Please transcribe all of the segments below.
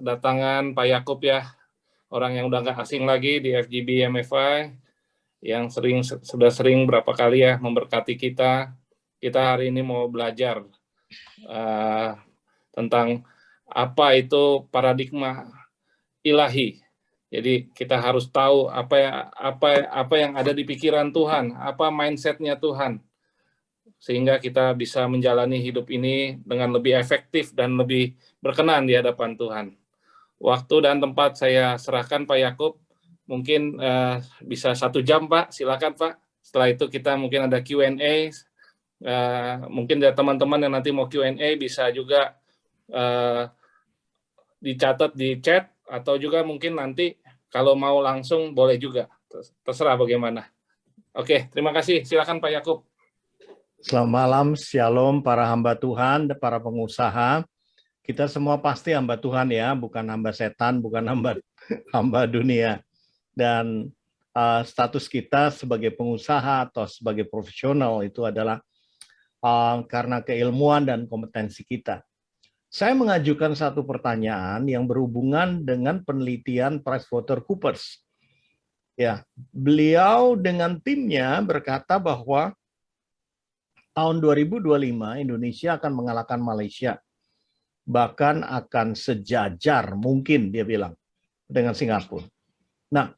kedatangan Pak Yakub ya, orang yang udah nggak asing lagi di FGB MFI, yang sudah sering berapa kali ya memberkati kita. Kita hari ini mau belajar tentang apa itu paradigma ilahi. Jadi kita harus tahu apa yang ada di pikiran Tuhan, apa mindsetnya Tuhan, sehingga kita bisa menjalani hidup ini dengan lebih efektif dan lebih berkenan di hadapan Tuhan. Waktu dan tempat saya serahkan Pak Yakub, mungkin bisa 1 jam Pak, silakan Pak. Setelah itu kita mungkin ada Q&A, mungkin ada teman-teman yang nanti mau Q&A bisa juga dicatat di chat, atau juga mungkin nanti kalau mau langsung boleh juga, terserah bagaimana. Oke, terima kasih, silakan Pak Yakub. Selamat malam, shalom para hamba Tuhan, para pengusaha. Kita semua pasti hamba Tuhan ya, bukan hamba setan, bukan hamba dunia. Dan status kita sebagai pengusaha atau sebagai profesional itu adalah karena keilmuan dan kompetensi kita. Saya mengajukan satu pertanyaan yang berhubungan dengan penelitian PricewaterhouseCoopers. Ya, beliau dengan timnya berkata bahwa tahun 2025 Indonesia akan mengalahkan Malaysia, bahkan akan sejajar mungkin dia bilang dengan Singapura. Nah,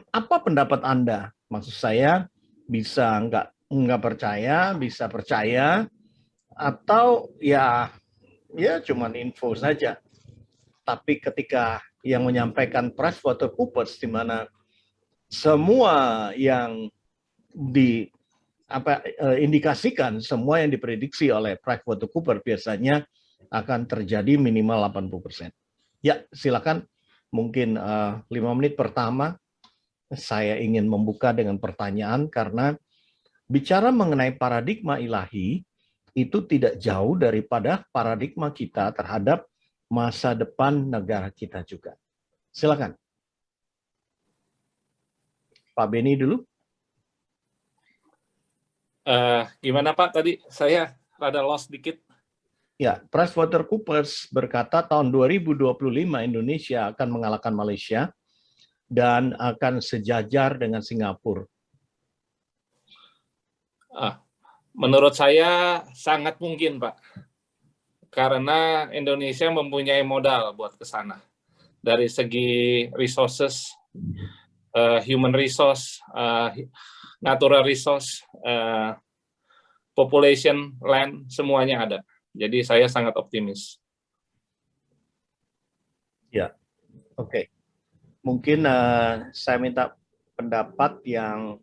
apa pendapat Anda? Maksud saya bisa nggak percaya, bisa percaya, atau ya cuman info saja. Tapi ketika yang menyampaikan PricewaterhouseCoopers di mana semua yang indikasikan, semua yang diprediksi oleh PricewaterhouseCoopers biasanya akan terjadi minimal 80%. Ya, silakan. Mungkin 5 menit pertama saya ingin membuka dengan pertanyaan, karena bicara mengenai paradigma ilahi itu tidak jauh daripada paradigma kita terhadap masa depan negara kita juga. Silakan. Pak Beni dulu. Gimana Pak tadi? Saya rada lost dikit. Ya, PricewaterhouseCoopers berkata tahun 2025 Indonesia akan mengalahkan Malaysia dan akan sejajar dengan Singapura. Menurut saya sangat mungkin Pak, karena Indonesia mempunyai modal buat ke sana. Dari segi resources, human resource, natural resource, population, land, semuanya ada. Jadi saya sangat optimis. Ya, oke. Mungkin saya minta pendapat yang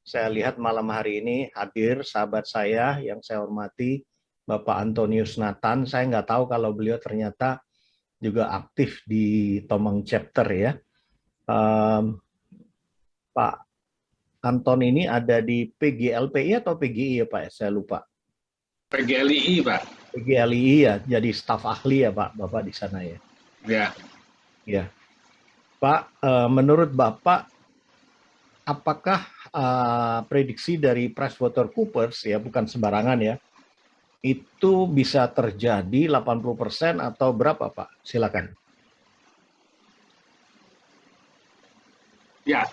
saya lihat malam hari ini hadir sahabat saya yang saya hormati, Bapak Antonius Nathan. Saya nggak tahu kalau beliau ternyata juga aktif di Tomang Chapter ya. Pak Anton ini ada di PGLPI atau PGI ya Pak? Saya lupa. PGLII Pak. PGLII ya, jadi staf ahli ya Pak, Bapak di sana ya? Ya. Ya. Pak, menurut Bapak, apakah prediksi dari PricewaterhouseCoopers ya, bukan sembarangan ya, itu bisa terjadi 80% atau berapa Pak? Silakan. Ya,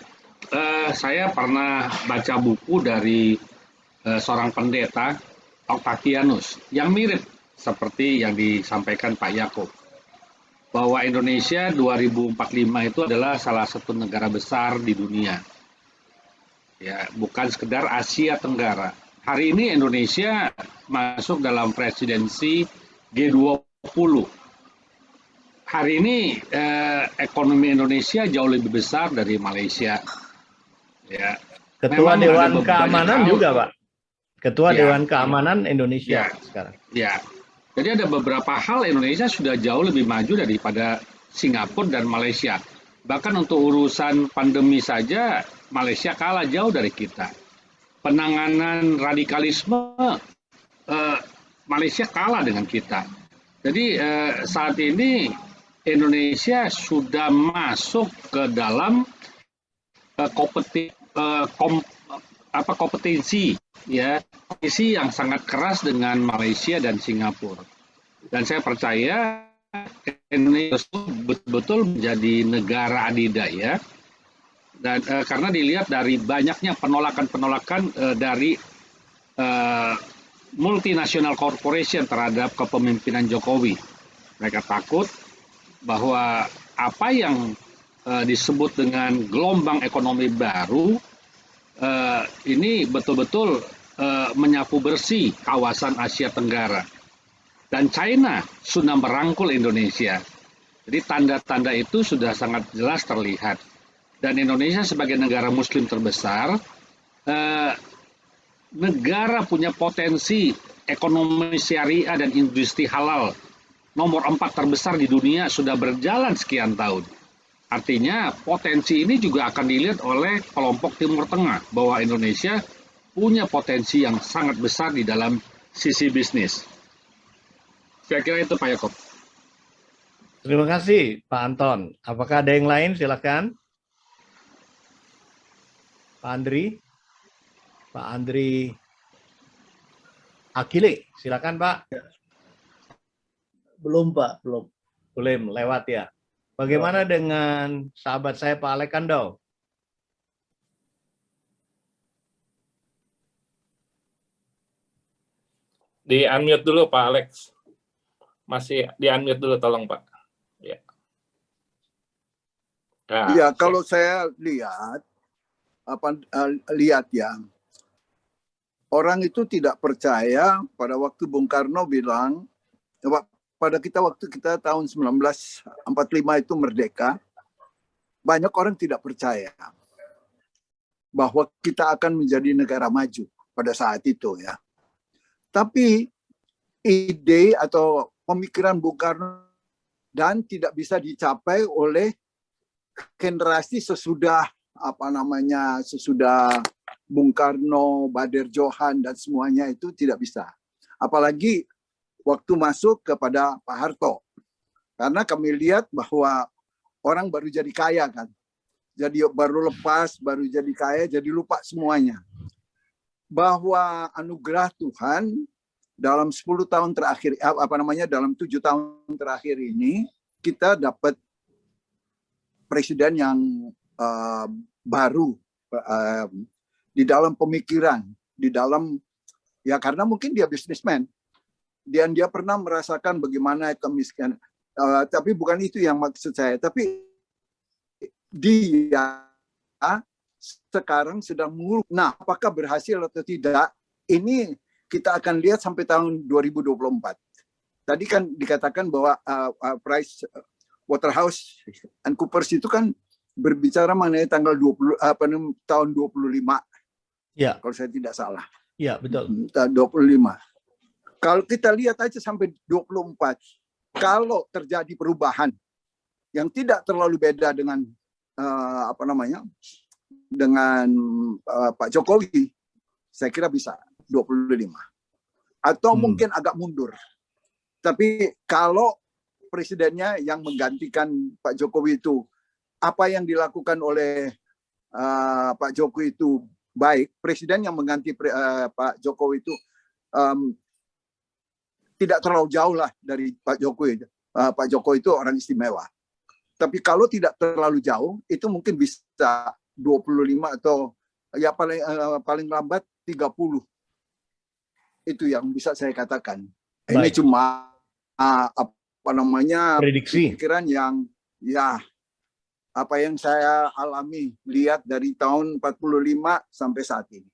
saya pernah baca buku dari seorang pendeta, Octavianus, yang mirip seperti yang disampaikan Pak Yakub, bahwa Indonesia 2045 itu adalah salah satu negara besar di dunia. Ya, bukan sekedar Asia Tenggara. Hari ini Indonesia masuk dalam presidensi G20. Hari ini ekonomi Indonesia jauh lebih besar dari Malaysia. Ya. Ketua Dewan Keamanan juga, Pak. Ketua Dewan Keamanan Indonesia sekarang. Ya. Jadi ada beberapa hal Indonesia sudah jauh lebih maju daripada Singapura dan Malaysia. Bahkan untuk urusan pandemi saja Malaysia kalah jauh dari kita. Penanganan radikalisme Malaysia kalah dengan kita. Jadi saat ini Indonesia sudah masuk ke dalam kompetisi ya, kompetisi yang sangat keras dengan Malaysia dan Singapura. Dan saya percaya Indonesia betul-betul menjadi negara adidaya, dan karena dilihat dari banyaknya penolakan-penolakan dari multinational corporation terhadap kepemimpinan Jokowi. Mereka takut bahwa apa yang disebut dengan gelombang ekonomi baru ini betul-betul menyapu bersih kawasan Asia Tenggara. Dan China sudah merangkul Indonesia. Jadi tanda-tanda itu sudah sangat jelas terlihat. Dan Indonesia sebagai negara muslim terbesar, negara punya potensi ekonomi syariah dan industri halal nomor 4 terbesar di dunia, sudah berjalan sekian tahun. Artinya potensi ini juga akan dilihat oleh kelompok Timur Tengah, bahwa Indonesia punya potensi yang sangat besar di dalam sisi bisnis. Saya kira itu Pak Yakob. Terima kasih Pak Anton. Apakah ada yang lain? Silakan. Pak Andri. Pak Andri Akile, silakan Pak. Belum Pak, belum. Belum, lewat ya. Bagaimana dengan sahabat saya Pak Alekando? Di-unmute dulu Pak Alex. Masih di-unmute dulu tolong Pak. Ya. Nah, ya, kalau saya lihat ya, orang itu tidak percaya pada waktu Bung Karno bilang, pada waktu kita tahun 1945 itu merdeka, banyak orang tidak percaya bahwa kita akan menjadi negara maju pada saat itu ya. Tapi ide atau pemikiran Bung Karno dan tidak bisa dicapai oleh generasi sesudah sesudah Bung Karno, Bader Johan dan semuanya itu tidak bisa. Apalagi waktu masuk kepada Pak Harto. Karena kami lihat bahwa orang baru jadi kaya kan. Jadi baru lepas, baru jadi kaya, jadi lupa semuanya. Bahwa anugerah Tuhan dalam 10 tahun terakhir, dalam 7 tahun terakhir ini, kita dapat presiden yang baru di dalam pemikiran, di dalam, ya karena mungkin dia bisnismen, dan dia pernah merasakan bagaimana kemiskinan. Tapi bukan itu yang maksud saya, tapi dia sekarang sedang mengurus. Nah, apakah berhasil atau tidak, ini kita akan lihat sampai tahun 2024. Tadi kan dikatakan bahwa Price Waterhouse and Coopers itu kan berbicara mengenai tanggal tahun 25. Ya. Kalau saya tidak salah. Ya, betul. 25. Kalau kita lihat aja sampai 24, kalau terjadi perubahan yang tidak terlalu beda dengan dengan Pak Jokowi, saya kira bisa 25. Atau mungkin agak mundur. Tapi kalau presidennya yang menggantikan Pak Jokowi itu, apa yang dilakukan oleh Pak Jokowi itu baik, presiden yang mengganti Pak Jokowi itu tidak terlalu jauh lah dari Pak Jokowi. Pak Jokowi itu orang istimewa. Tapi kalau tidak terlalu jauh, itu mungkin bisa 25 atau ya paling lambat 30. Itu yang bisa saya katakan. Baik. Ini cuma prediksi, pikiran yang ya apa yang saya alami lihat dari tahun 45 sampai saat ini.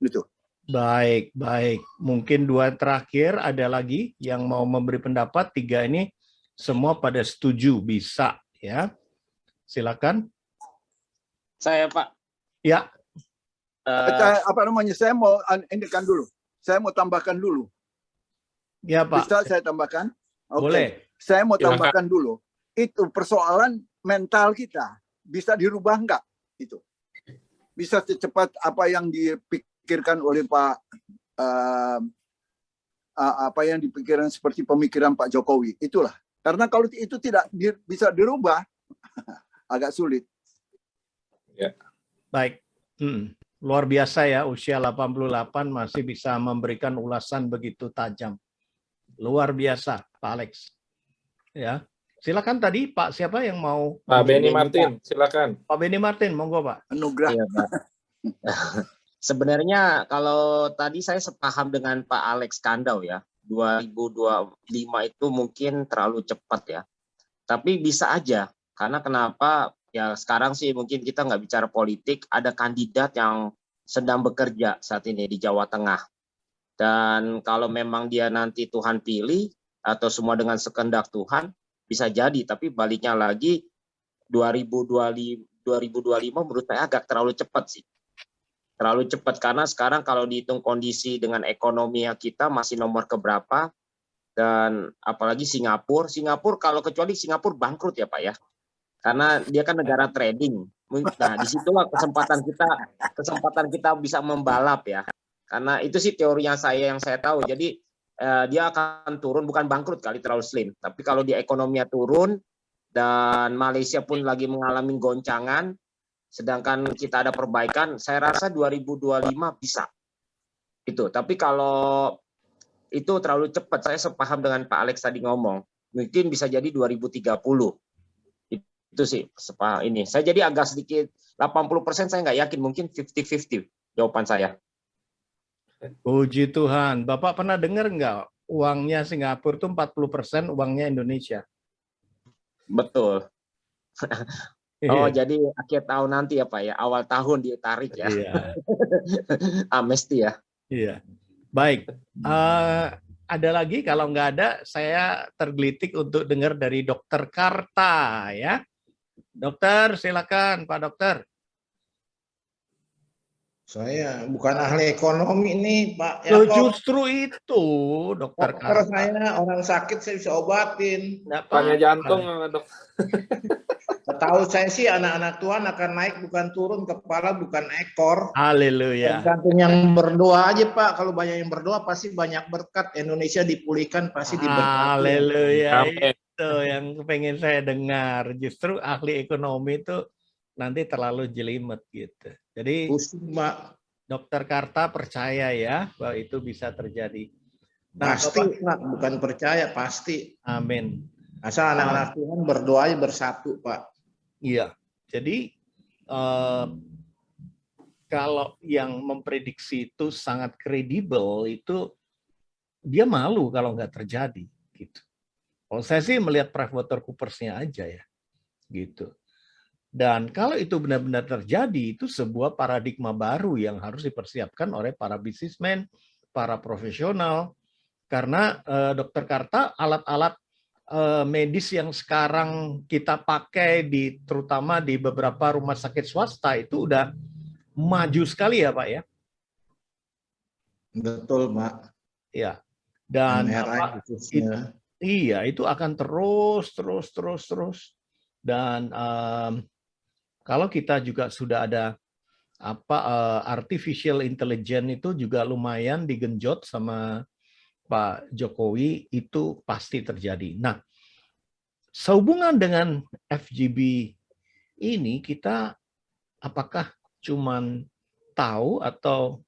Itu. Baik. Mungkin 2 terakhir, ada lagi yang mau memberi pendapat. 3 ini semua pada setuju, bisa ya. Silakan. Saya Pak. Ya. Saya mau indikan dulu. Saya mau tambahkan dulu. Ya Pak. Bisa saya tambahkan? Okay. Boleh. Saya mau tambahkan dulu. Itu persoalan mental kita. Bisa dirubah enggak? Itu. Bisa secepat apa yang dipikirkan oleh Pak, apa yang dipikirkan seperti pemikiran Pak Jokowi. Itulah. Karena kalau itu tidak bisa dirubah, agak sulit. Ya. Baik. Luar biasa ya, usia 88 masih bisa memberikan ulasan begitu tajam. Luar biasa, Pak Alex. ya. Silakan tadi Pak siapa yang mau? Pak Benny Benny, Martin, silakan. Pak Benny Martin, monggo Pak. Anugerah. Iya, Pak. Sebenarnya kalau tadi saya sepaham dengan Pak Alex Kandau ya, 2025 itu mungkin terlalu cepat ya. Tapi bisa aja, karena kenapa? Ya sekarang sih mungkin kita nggak bicara politik, ada kandidat yang sedang bekerja saat ini di Jawa Tengah. Dan kalau memang dia nanti Tuhan pilih, atau semua dengan sekehendak Tuhan, bisa jadi. Tapi baliknya lagi, 2025 menurut saya agak terlalu cepat sih. Terlalu cepat karena sekarang kalau dihitung kondisi dengan ekonomi kita masih nomor keberapa, dan apalagi Singapura kalau kecuali Singapura bangkrut ya Pak ya, karena dia kan negara trading. Nah disitulah kesempatan kita bisa membalap ya, karena itu sih teori yang saya tahu. Jadi dia akan turun, bukan bangkrut kali terlalu slim, tapi kalau dia ekonominya turun dan Malaysia pun lagi mengalami goncangan, sedangkan kita ada perbaikan, saya rasa 2025 bisa. Itu. Tapi kalau itu terlalu cepat, saya sepaham dengan Pak Alex tadi ngomong. Mungkin bisa jadi 2030. Itu sih sepaham ini. Saya jadi agak sedikit 80% saya nggak yakin, mungkin 50-50 jawaban saya. Puji Tuhan. Bapak pernah dengar nggak uangnya Singapura itu 40% uangnya Indonesia? Betul. Oh, jadi akhir tahun nanti ya Pak ya, awal tahun ditarik ya. Iya. Amnesti ya. Iya. Baik. Ada lagi? Kalau nggak ada, saya tergelitik untuk dengar dari Dokter Karta ya. Dokter, silakan Pak Dokter. Saya bukan ahli ekonomi nih Pak. Loh, justru itu Dokter Karta. Karta. Saya orang sakit saya bisa obatin. Tanya jantung, Dok. Tahu saya sih anak-anak Tuhan akan naik bukan turun, kepala bukan ekor. Haleluya. Tergantung yang berdoa aja Pak. Kalau banyak yang berdoa pasti banyak berkat. Indonesia dipulihkan pasti diberkati. Haleluya. Amin. Itu yang pengen saya dengar. Justru ahli ekonomi itu nanti terlalu jelimet gitu. Jadi Pusing Pak. Dokter Karta percaya ya bahwa itu bisa terjadi. Nah, Pasti Pak, bukan percaya, pasti. Amin. Asal anak-anak Tuhan berdoa bersatu Pak. Iya. Jadi kalau yang memprediksi itu sangat kredibel, itu dia malu kalau nggak terjadi gitu. Kalau saya sih melihat PricewaterhouseCoopers-nya aja ya, gitu. Dan kalau itu benar-benar terjadi, itu sebuah paradigma baru yang harus dipersiapkan oleh para bisnismen, para profesional. Karena Dokter Karta, alat-alat medis yang sekarang kita pakai terutama di beberapa rumah sakit swasta itu udah maju sekali ya Pak ya. Betul Pak. Ya. Dan itu akan terus. Dan kalau kita juga sudah ada artificial intelligence itu juga lumayan digenjot sama Pak Jokowi, itu pasti terjadi. Nah, sehubungan dengan FGB ini, kita apakah cuman tahu atau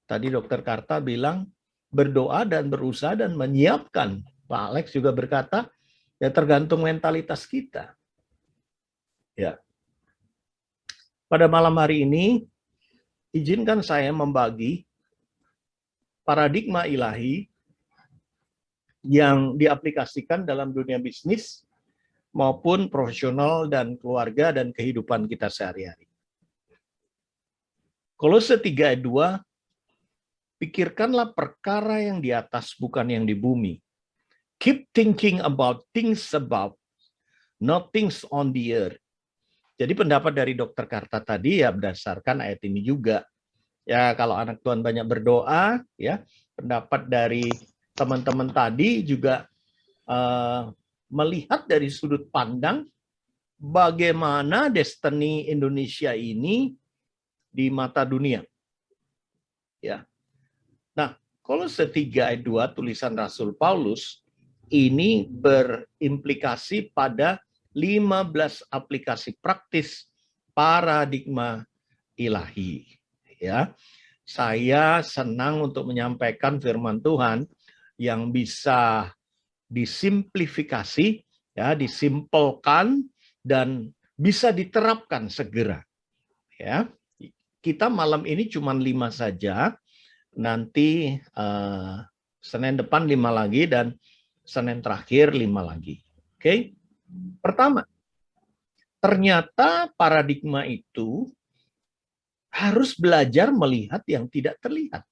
tadi Dokter Karta bilang berdoa dan berusaha dan menyiapkan. Pak Alex juga berkata, ya tergantung mentalitas kita. Ya. Pada malam hari ini, izinkan saya membagi paradigma ilahi yang diaplikasikan dalam dunia bisnis maupun profesional dan keluarga dan kehidupan kita sehari-hari. Kolose 3 ayat 2, pikirkanlah perkara yang di atas bukan yang di bumi. Keep thinking about things above, not things on the earth. Jadi pendapat dari Dokter Karta tadi ya berdasarkan ayat ini juga. Ya kalau anak Tuhan banyak berdoa, ya pendapat dari teman-teman tadi juga melihat dari sudut pandang bagaimana destiny Indonesia ini di mata dunia. Ya. Nah, Kolose 3 ayat 2 tulisan Rasul Paulus ini berimplikasi pada 15 aplikasi praktis paradigma ilahi. Ya. Saya senang untuk menyampaikan firman Tuhan yang bisa disimplifikasi ya, disimpulkan dan bisa diterapkan segera. Ya, kita malam ini cuma 5 saja. Nanti Senin depan 5 lagi dan Senin terakhir 5 lagi. Oke. Pertama, ternyata paradigma itu harus belajar melihat yang tidak terlihat.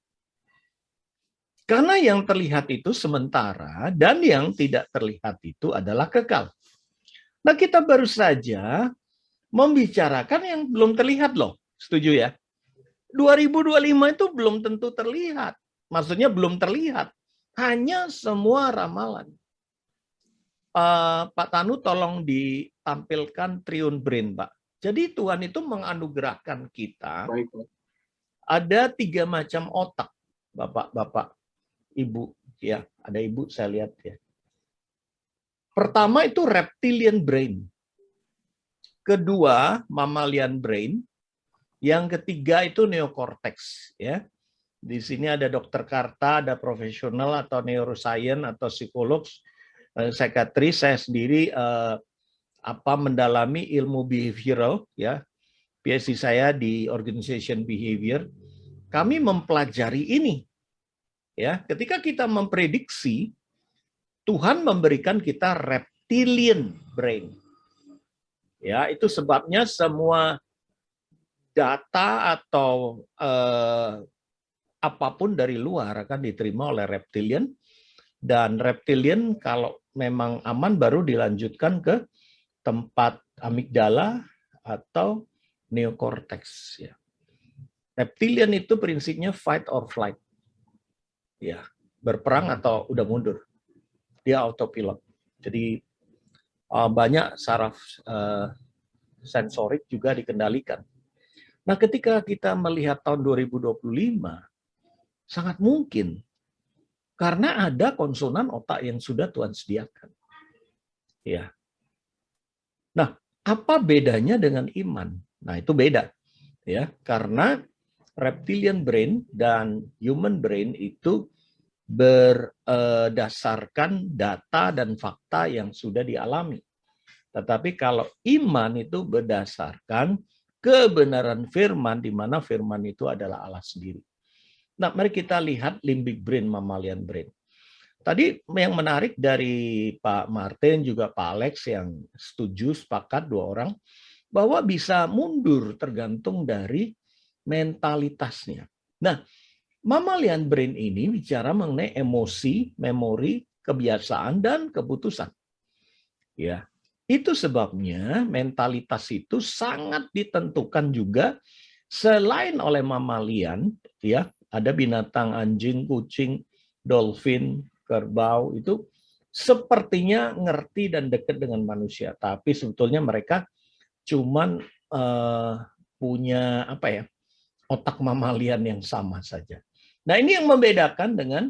Karena yang terlihat itu sementara dan yang tidak terlihat itu adalah kekal. Nah, kita baru saja membicarakan yang belum terlihat loh. Setuju ya? 2025 itu belum tentu terlihat. Maksudnya belum terlihat. Hanya semua ramalan. Pak Tanu tolong ditampilkan Triune Brain, Pak. Jadi Tuhan itu menganugerahkan kita. Baik. Ada 3 macam otak, Bapak-bapak, Ibu. Ya, ada Ibu saya lihat ya. Pertama itu reptilian brain. Kedua, mammalian brain. Yang ketiga itu neocortex, ya. Di sini ada dokter Karta, ada profesional atau neuroscience atau psikolog, psikiatris. Saya sendiri mendalami ilmu behavioral, ya. PhD saya di organization behavior. Kami mempelajari ini. Ya, ketika kita memprediksi, Tuhan memberikan kita reptilian brain. Ya, itu sebabnya semua data atau apapun dari luar akan diterima oleh reptilian, dan reptilian kalau memang aman baru dilanjutkan ke tempat amigdala atau neocortex. Ya. Reptilian itu prinsipnya fight or flight. Ya, berperang atau udah mundur. Dia autopilot. Jadi banyak saraf sensorik juga dikendalikan. Nah, ketika kita melihat tahun 2025, sangat mungkin karena ada konsonan otak yang sudah Tuhan sediakan. Ya. Nah, apa bedanya dengan iman? Nah, itu beda. Ya, karena reptilian brain dan human brain itu berdasarkan data dan fakta yang sudah dialami. Tetapi kalau iman itu berdasarkan kebenaran firman, di mana firman itu adalah Allah sendiri. Nah, mari kita lihat limbic brain, mammalian brain. Tadi yang menarik dari Pak Martin juga Pak Alex yang setuju, sepakat 2 orang, bahwa bisa mundur tergantung dari mentalitasnya. Nah, mammalian brain ini bicara mengenai emosi, memori, kebiasaan, dan keputusan. Ya, itu sebabnya mentalitas itu sangat ditentukan juga selain oleh mammalian, ya, ada binatang anjing, kucing, dolphin, kerbau itu sepertinya ngerti dan dekat dengan manusia, tapi sebetulnya mereka cuman punya otak mammalian yang sama saja. Nah, ini yang membedakan dengan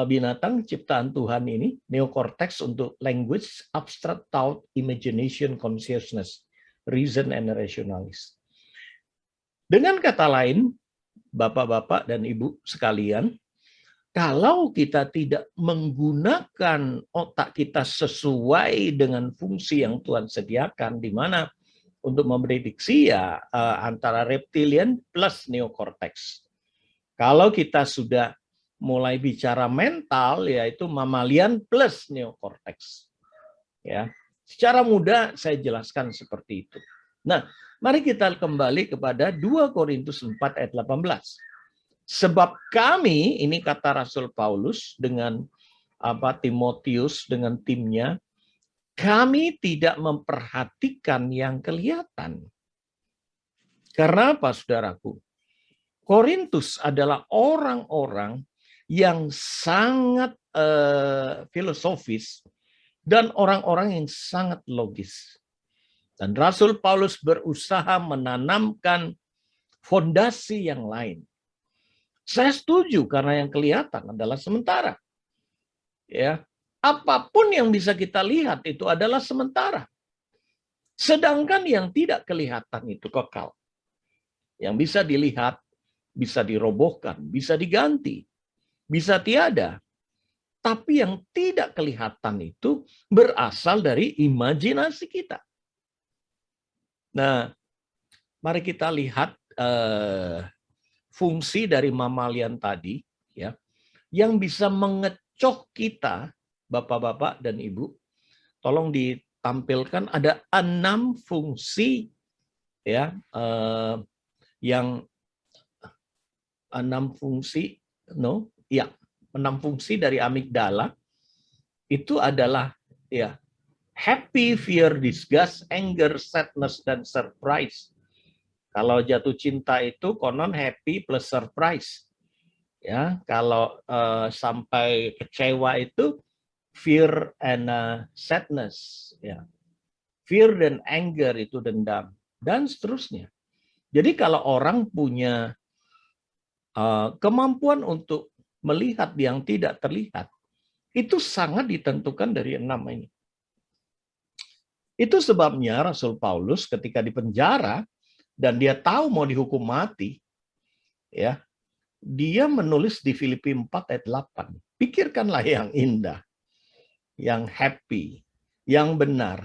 binatang ciptaan Tuhan ini, neocortex untuk language, abstract thought, imagination, consciousness, reason, and rationalis. Dengan kata lain, Bapak-bapak dan Ibu sekalian, kalau kita tidak menggunakan otak kita sesuai dengan fungsi yang Tuhan sediakan, di mana untuk memprediksi ya antara reptilian plus neocortex. Kalau kita sudah mulai bicara mental, yaitu mammalian plus neocortex. Ya, secara mudah saya jelaskan seperti itu. Nah, mari kita kembali kepada 2 Korintus 4 ayat 18. Sebab kami, ini kata Rasul Paulus dengan Timotius dengan timnya, kami tidak memperhatikan yang kelihatan. Karena apa, saudaraku? Korintus adalah orang-orang yang sangat filosofis dan orang-orang yang sangat logis. Dan Rasul Paulus berusaha menanamkan fondasi yang lain. Saya setuju karena yang kelihatan adalah sementara. Ya, apapun yang bisa kita lihat itu adalah sementara. Sedangkan yang tidak kelihatan itu kekal. Yang bisa dilihat, bisa dirobohkan, bisa diganti, bisa tiada. Tapi yang tidak kelihatan itu berasal dari imajinasi kita. Nah, mari kita lihat fungsi dari mamalian tadi, ya, yang bisa mengecoh kita, Bapak-bapak dan Ibu. Tolong ditampilkan ada 6 fungsi, ya, yang 6 fungsi, 6 fungsi dari amigdala itu adalah, ya, happy, fear, disgust, anger, sadness, dan surprise. Kalau jatuh cinta itu konon happy plus surprise. Ya, kalau sampai kecewa itu fear and sadness. Ya, fear dan anger itu dendam dan seterusnya. Jadi kalau orang punya kemampuan untuk melihat yang tidak terlihat, itu sangat ditentukan dari 6 ini. Itu sebabnya Rasul Paulus ketika di penjara dan dia tahu mau dihukum mati, ya, dia menulis di Filipi 4 ayat 8, pikirkanlah yang indah, yang happy, yang benar,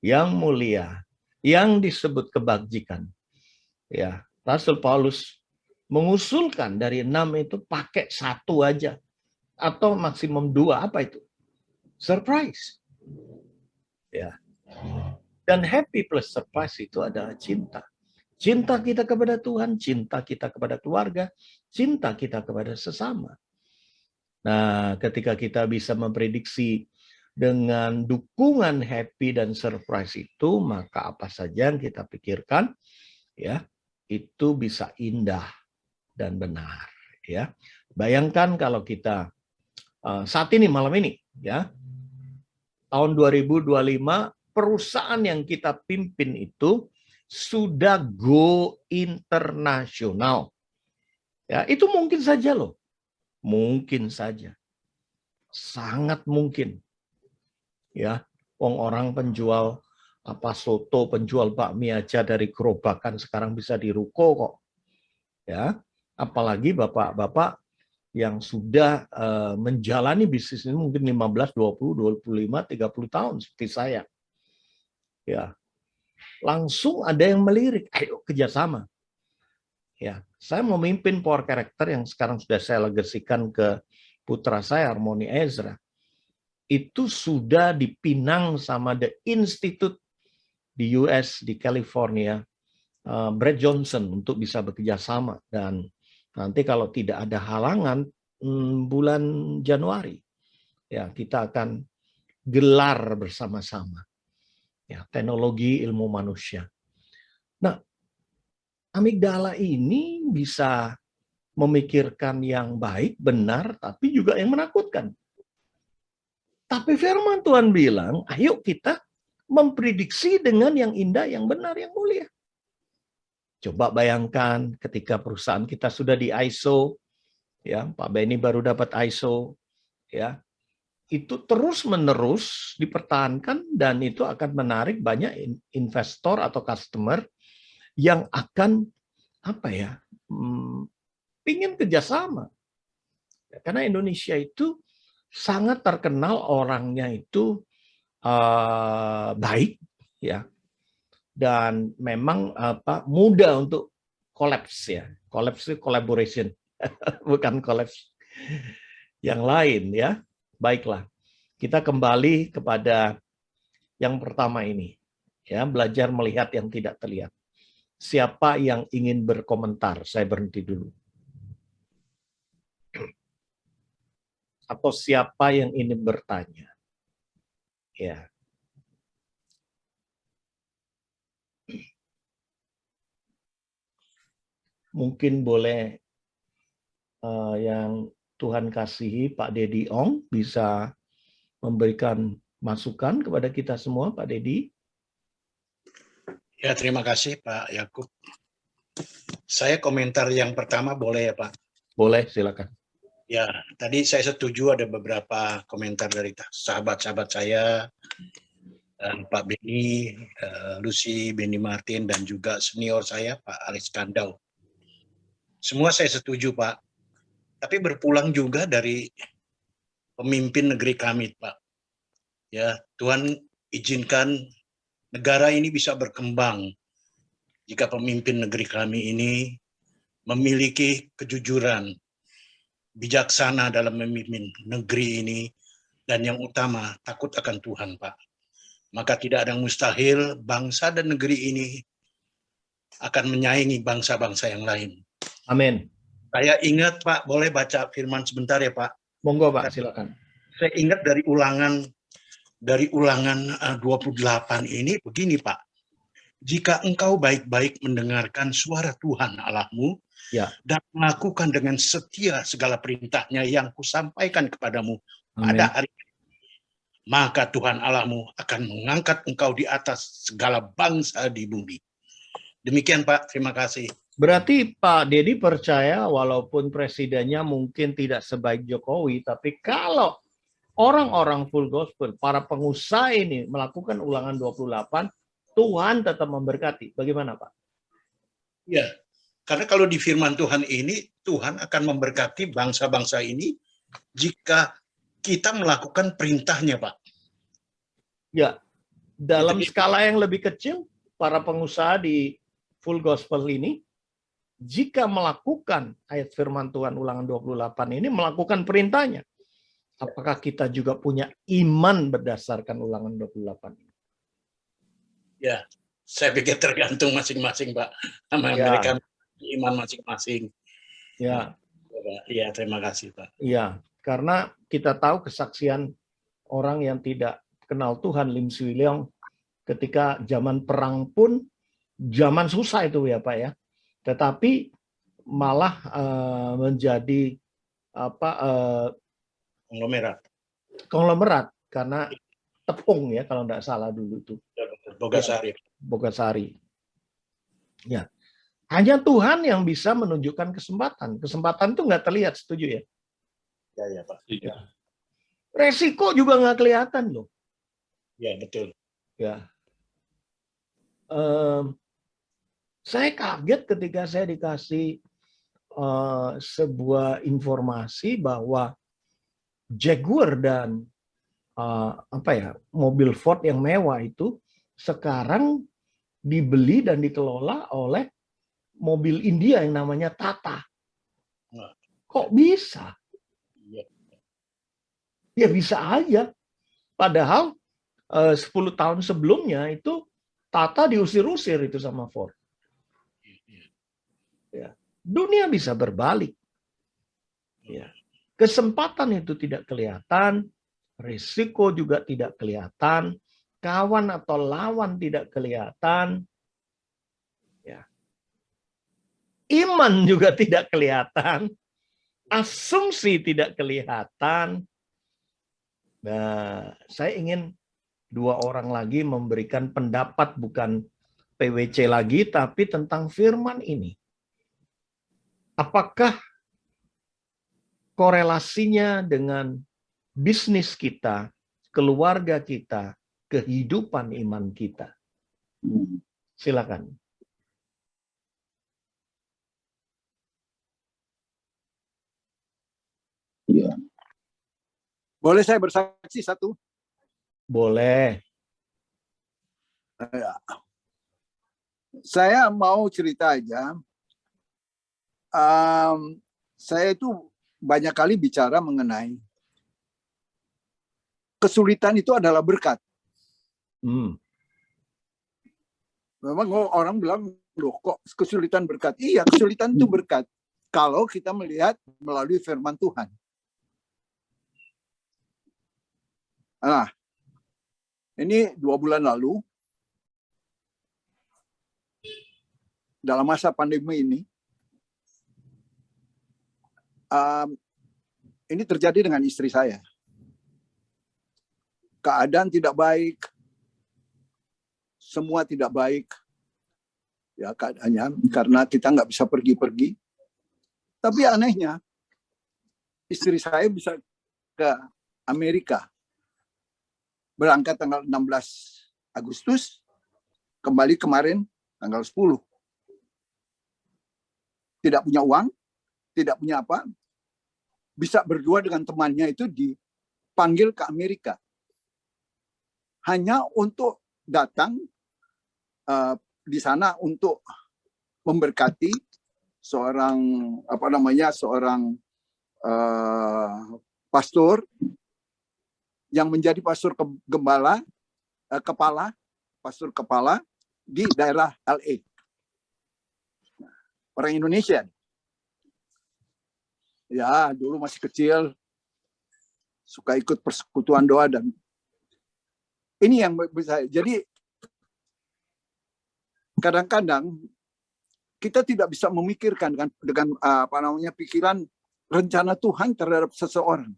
yang mulia, yang disebut kebajikan. Ya, Rasul Paulus mengusulkan dari 6 itu pakai 1 aja atau maksimum 2. Apa itu? Surprise. Ya. Dan happy plus surprise itu adalah cinta. Cinta kita kepada Tuhan, cinta kita kepada keluarga, cinta kita kepada sesama. Nah, ketika kita bisa memprediksi dengan dukungan happy dan surprise itu, maka apa saja yang kita pikirkan, ya, itu bisa indah dan benar. Ya, bayangkan kalau kita saat ini, malam ini, ya, tahun 2025, perusahaan yang kita pimpin itu sudah go internasional. Ya, itu mungkin saja loh. Mungkin saja. Sangat mungkin. Ya, orang penjual soto, penjual bakmi aja dari gerobakan sekarang bisa di ruko kok. Ya, apalagi bapak-bapak yang sudah menjalani bisnis ini mungkin 15, 20, 25, 30 tahun seperti saya. Ya. Langsung ada yang melirik, ayo kerjasama. Ya, saya memimpin Power Character yang sekarang sudah saya legasikan ke putra saya, Harmony Ezra. Itu sudah dipinang sama The Institute di US, di California, Brad Johnson untuk bisa bekerja sama. Dan nanti kalau tidak ada halangan, bulan Januari, ya, kita akan gelar bersama-sama. Ya, teknologi ilmu manusia. Nah, amigdala ini bisa memikirkan yang baik, benar, tapi juga yang menakutkan. Tapi firman Tuhan bilang, ayo kita memprediksi dengan yang indah, yang benar, yang mulia. Coba bayangkan ketika perusahaan kita sudah di ISO, ya, Pak Benny baru dapat ISO, ya, itu terus-menerus dipertahankan dan itu akan menarik banyak investor atau customer yang akan pingin kerjasama. Karena Indonesia itu sangat terkenal orangnya itu baik, ya, dan memang mudah untuk kolaps, ya. Kolaps itu collaboration, bukan kolaps yang lain, ya. Baiklah, kita kembali kepada yang pertama ini, ya, belajar melihat yang tidak terlihat. Siapa yang ingin berkomentar? Saya berhenti dulu. Atau siapa yang ingin bertanya? Ya. Mungkin boleh yang Tuhan kasihi Pak Dedi Ong bisa memberikan masukan kepada kita semua, Pak Dedi. Ya, terima kasih Pak Yakub. Saya komentar yang pertama boleh ya Pak? Boleh, silakan. Ya, tadi saya setuju ada beberapa komentar dari sahabat-sahabat saya, dan Pak Benny, Lucy, Benny Martin, dan juga senior saya Pak Alex Kandau. Semua saya setuju Pak. Tapi berpulang juga dari pemimpin negeri kami, Pak. Ya, Tuhan izinkan negara ini bisa berkembang jika pemimpin negeri kami ini memiliki kejujuran, bijaksana dalam memimpin negeri ini, dan yang utama takut akan Tuhan, Pak. Maka tidak ada yang mustahil bangsa dan negeri ini akan menyaingi bangsa-bangsa yang lain. Amin. Saya ingat, Pak, boleh baca firman sebentar ya, Pak? Monggo, Pak, silakan. Saya ingat dari ulangan 28 ini begini, Pak. Jika engkau baik-baik mendengarkan suara Tuhan Allahmu, ya, dan melakukan dengan setia segala perintahnya yang kusampaikan kepadamu Amin. pada hari ini, maka Tuhan Allahmu akan mengangkat engkau di atas segala bangsa di bumi. Demikian, Pak. Terima kasih. Berarti Pak Dedi percaya walaupun presidennya mungkin tidak sebaik Jokowi, tapi kalau orang-orang full gospel, para pengusaha ini melakukan ulangan 28, Tuhan tetap memberkati. Bagaimana, Pak? Ya, karena kalau di firman Tuhan ini, Tuhan akan memberkati bangsa-bangsa ini jika kita melakukan perintahnya, Pak. Ya, dalam skala yang lebih kecil, para pengusaha di full gospel ini, jika melakukan ayat firman Tuhan ulangan 28 ini, melakukan perintahnya, apakah kita juga punya iman berdasarkan ulangan 28 ini? Ya, saya pikir tergantung masing-masing, Pak. Sama Ya. mereka iman masing-masing. Ya. Ya, terima kasih, Pak. Ya, karena kita tahu kesaksian orang yang tidak kenal Tuhan, Lim Swee Leong, ketika zaman perang pun, zaman susah itu ya Pak ya, tetapi malah menjadi konglomerat karena tepung ya kalau tidak salah dulu itu. Bogasari. Bogasari. Ya, hanya Tuhan yang bisa menunjukkan kesempatan. Kesempatan itu nggak terlihat, setuju ya? Ya, Pak. Ya. Resiko juga nggak kelihatan loh. Ya, betul. Ya. Saya kaget ketika saya dikasih sebuah informasi bahwa Jaguar dan mobil Ford yang mewah itu sekarang dibeli dan dikelola oleh mobil India yang namanya Tata. Kok bisa? Ya bisa aja. Padahal 10 tahun sebelumnya itu Tata diusir-usir itu sama Ford. Ya. Dunia bisa berbalik. Ya. Kesempatan itu tidak kelihatan, risiko juga tidak kelihatan, kawan atau lawan tidak kelihatan. Ya. Iman juga tidak kelihatan, asumsi tidak kelihatan. Nah, saya ingin dua orang lagi memberikan pendapat, bukan PWC lagi, tapi tentang firman ini. Apakah korelasinya dengan bisnis kita, keluarga kita, kehidupan iman kita? Silakan. Ya. Boleh saya bersaksi satu? Boleh. Saya mau cerita aja. Saya itu banyak kali bicara mengenai kesulitan itu adalah berkat. Memang orang bilang, loh kok kesulitan berkat? Iya, kesulitan itu berkat. Kalau kita melihat melalui firman Tuhan. Nah, ini 2 bulan lalu, dalam masa pandemi ini terjadi dengan istri saya. Keadaan tidak baik, semua tidak baik, ya keadaannya, karena kita nggak bisa pergi-pergi. Tapi anehnya, istri saya bisa ke Amerika. Berangkat tanggal 16 Agustus, kembali kemarin tanggal 10. Tidak punya uang, tidak punya apa, bisa berdua dengan temannya itu di panggil ke Amerika hanya untuk datang di sana untuk memberkati seorang seorang pastor yang menjadi pastor pastor kepala di daerah LA. Orang Indonesia. Ya, dulu masih kecil, suka ikut persekutuan doa, dan ini yang bisa. Jadi kadang-kadang kita tidak bisa memikirkan dengan pikiran rencana Tuhan terhadap seseorang.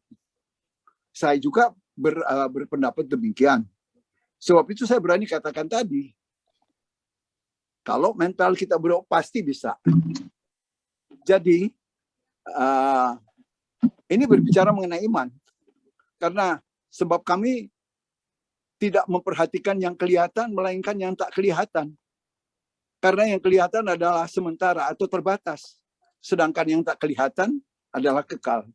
Saya juga berpendapat demikian. Sebab itu saya berani katakan tadi, kalau mental kita berdoa pasti bisa. Jadi ini berbicara mengenai iman. Karena sebab kami tidak memperhatikan yang kelihatan, melainkan yang tak kelihatan. Karena yang kelihatan adalah sementara atau terbatas. Sedangkan yang tak kelihatan adalah kekal.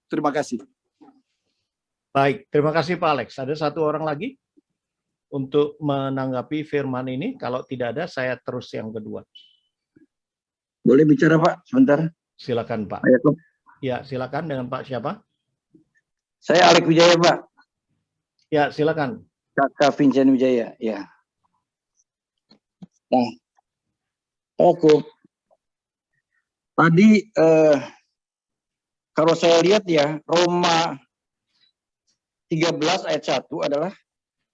Terima kasih. Baik, terima kasih Pak Alex. Ada satu orang lagi untuk menanggapi firman ini. Kalau tidak ada, saya terus yang kedua. Boleh bicara Pak, sebentar? Silakan Pak. Ya, silakan dengan Pak siapa? Saya Alek Wijaya Pak. Ya, silakan. Kakak Vincent Wijaya, ya. Nah, tadi kalau saya lihat ya, Roma 13 ayat 1 adalah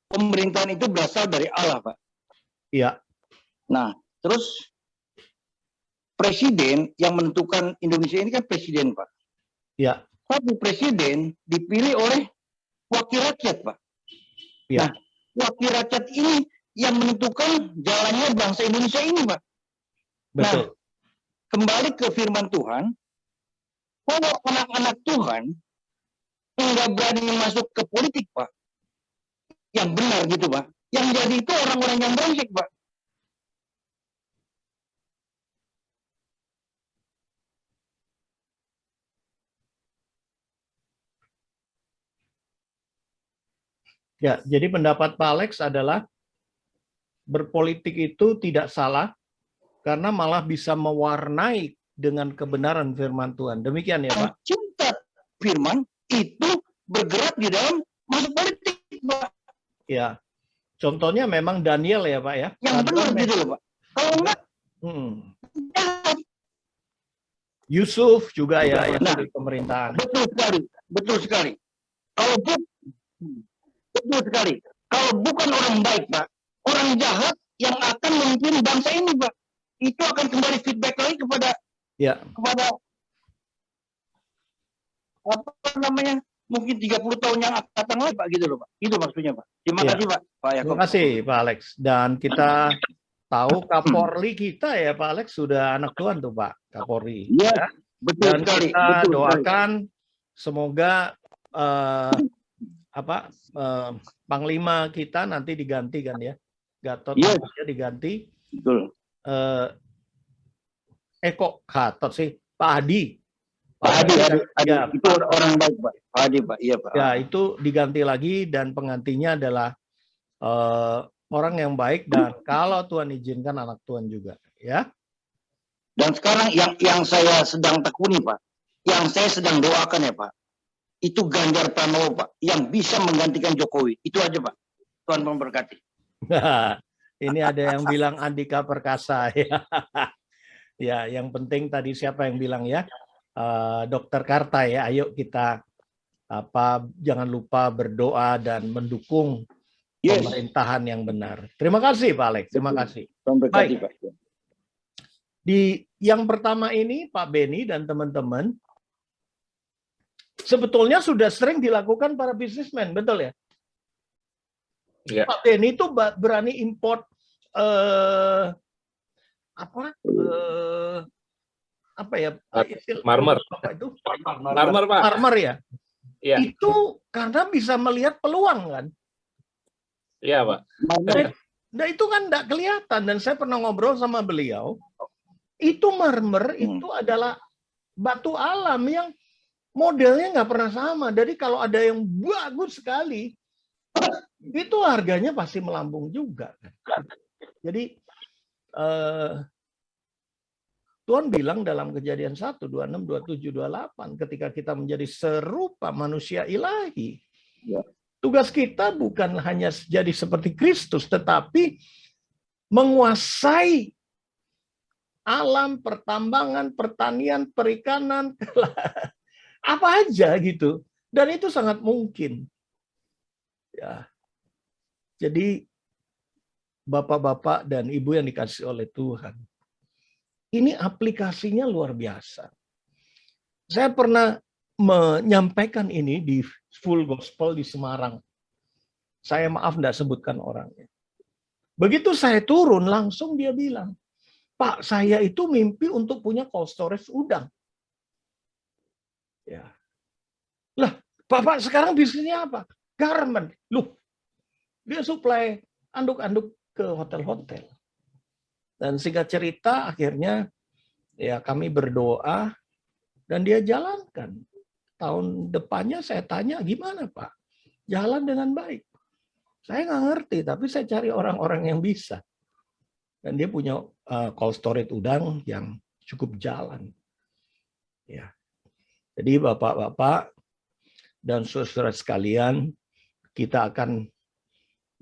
pemerintahan itu berasal dari Allah, Pak. Iya. Nah, terus presiden yang menentukan Indonesia ini kan presiden, Pak. Iya. Tapi presiden dipilih oleh wakil rakyat, Pak. Iya. Nah, wakil rakyat ini yang menentukan jalannya bangsa Indonesia ini, Pak. Betul. Nah, kembali ke firman Tuhan, kalau anak-anak Tuhan nggak berani masuk ke politik, Pak, yang benar gitu, Pak. Yang jadi itu orang-orang yang brengsek, Pak. Ya, jadi pendapat Pak Alex adalah berpolitik itu tidak salah karena malah bisa mewarnai dengan kebenaran firman Tuhan. Demikian ya, Pak? Cinta firman itu bergerak di dalam masuk politik, Pak. Ya. Contohnya memang Daniel ya, Pak ya? Yang benar gitu loh, Pak. Kalau enggak, Yusuf juga ya, nah, di pemerintahan. Betul sekali, betul sekali. Betul sekali. Kalau bukan orang baik, Pak, orang jahat yang akan memimpin bangsa ini, Pak, itu akan kembali feedback lagi kepada apa namanya, mungkin 30 tahun yang akan datang lagi, Pak, gitu loh, Pak. Itu maksudnya, Pak. Terima kasih, Pak. Terima kasih, Pak Alex. Dan kita tahu Kapolri kita ya, Pak Alex, sudah anak Tuhan tuh, Pak, Kapolri. Iya, betul dan sekali. Kita betul doakan sekali. Semoga Panglima kita nanti diganti kan ya, Gatot diganti. Betul. Kok Gatot sih, Pak Hadi. Pak Hadi, ya, itu orang baik, Pak. Pak Hadi, Pak. Iya, Pak. Ya, itu diganti lagi dan penggantinya adalah orang yang baik dan kalau Tuhan izinkan anak Tuhan juga, ya. Dan sekarang yang saya sedang tekuni, Pak, yang saya sedang doakan ya, Pak, itu Ganjar Pranowo, Pak, yang bisa menggantikan Jokowi. Itu aja, Pak. Tuhan memberkati. Ini ada yang bilang Andika Perkasa ya. Ya, yang penting tadi siapa yang bilang ya? Dokter Karta ya. Ayo kita jangan lupa berdoa dan mendukung pemerintahan yang benar. Terima kasih Pak Alex. Terima kasih. Memberkati, Pak. Di yang pertama ini Pak Beni dan teman-teman sebetulnya sudah sering dilakukan para bisnismen, betul ya? Ya. Pak Beni itu berani import marmer. Apa itu? Marmer, Pak. Marmer ya? Ya. Itu karena bisa melihat peluang kan? Iya, Pak. Nah itu kan tidak kelihatan dan saya pernah ngobrol sama beliau. Itu marmer itu adalah batu alam yang Modelnya nggak pernah sama. Jadi kalau ada yang bagus sekali, itu harganya pasti melambung juga. Jadi Tuhan bilang dalam Kejadian 1, 26, 27, 28, ketika kita menjadi serupa manusia ilahi, tugas kita bukan hanya jadi seperti Kristus, tetapi menguasai alam, pertambangan, pertanian, perikanan, apa aja gitu. Dan itu sangat mungkin. Ya. Jadi Bapak-bapak dan Ibu yang dikasihi oleh Tuhan, ini aplikasinya luar biasa. Saya pernah menyampaikan ini di Full Gospel di Semarang. Saya maaf tidak sebutkan orangnya. Begitu saya turun, langsung dia bilang, Pak, saya itu mimpi untuk punya cold storage udang. Ya. Lah, Bapak sekarang bisnisnya apa? Garment. Loh, dia supply anduk-anduk ke hotel-hotel. Dan singkat cerita, akhirnya ya kami berdoa dan dia jalankan. Tahun depannya saya tanya, gimana Pak? Jalan dengan baik. Saya nggak ngerti, tapi saya cari orang-orang yang bisa. Dan dia punya cold storage udang yang cukup jalan. Ya. Jadi Bapak-bapak dan saudara sekalian, kita akan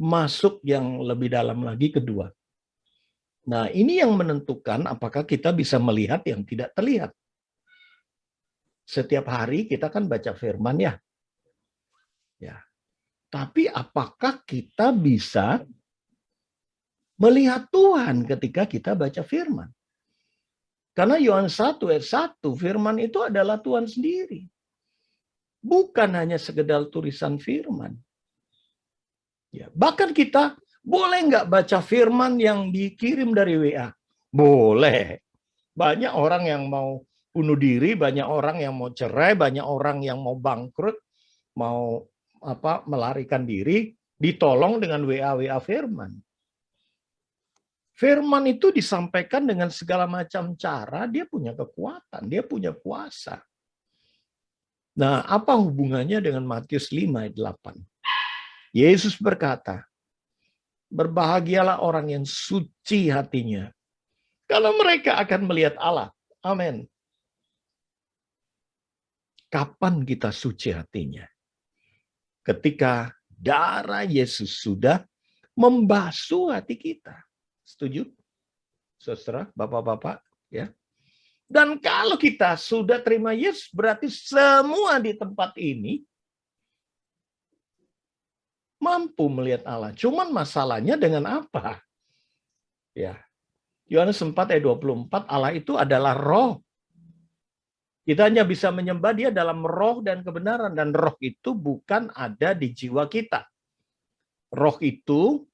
masuk yang lebih dalam lagi kedua. Nah, ini yang menentukan apakah kita bisa melihat yang tidak terlihat. Setiap hari kita kan baca firman ya. Ya. Tapi apakah kita bisa melihat Tuhan ketika kita baca firman? Karena Yohanes 1 ayat 1, firman itu adalah Tuhan sendiri. Bukan hanya sekedar tulisan firman. Ya, bahkan kita boleh nggak baca firman yang dikirim dari WA? Boleh. Banyak orang yang mau bunuh diri, banyak orang yang mau cerai, banyak orang yang mau bangkrut, mau melarikan diri, ditolong dengan WA firman. Firman itu disampaikan dengan segala macam cara, dia punya kekuatan, dia punya kuasa. Nah, apa hubungannya dengan Matius 5 ayat 8? Yesus berkata, berbahagialah orang yang suci hatinya, karena mereka akan melihat Allah. Amin. Kapan kita suci hatinya? Ketika darah Yesus sudah membasuh hati kita. Setuju? Saudara, bapak-bapak, ya. Dan kalau kita sudah terima Yesus, berarti semua di tempat ini mampu melihat Allah. Cuman masalahnya dengan apa? Ya. Yohanes 4 ayat 24, Allah itu adalah roh. Kita hanya bisa menyembah dia dalam roh dan kebenaran. Dan roh itu bukan ada di jiwa kita. Roh itu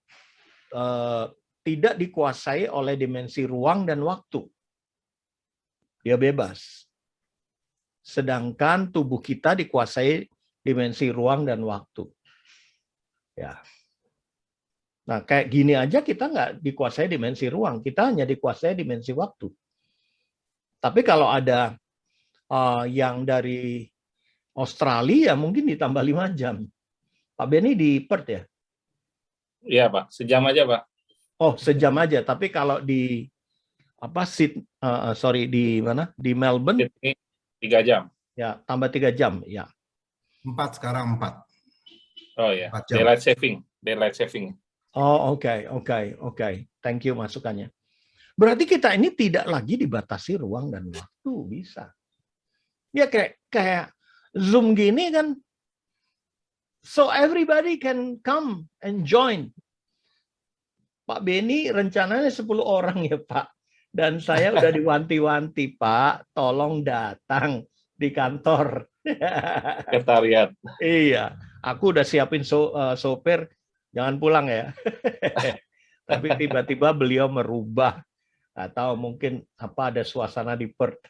tidak dikuasai oleh dimensi ruang dan waktu. Dia bebas. Sedangkan tubuh kita dikuasai dimensi ruang dan waktu. Ya. Nah, kayak gini aja kita nggak dikuasai dimensi ruang. Kita hanya dikuasai dimensi waktu. Tapi kalau ada yang dari Australia mungkin ditambah 5 jam. Pak Benny di Perth ya? Iya Pak, sejam aja Pak. Oh, sejam aja. Tapi kalau di di mana? Di Melbourne 3 jam. Ya, tambah 3 jam, ya. 4 sekarang 4. Oh ya, 4 jam. Daylight saving. Oh, oke. Thank you masukannya. Berarti kita ini tidak lagi dibatasi ruang dan waktu, bisa. Ya kayak Zoom gini kan. So everybody can come and join. Pak Benny rencananya 10 orang ya Pak. Dan saya udah diwanti-wanti Pak, tolong datang di kantor. Sekretariat. Iya, aku udah siapin sopir, jangan pulang ya. Tapi tiba-tiba beliau merubah. Atau mungkin ada suasana di Perth.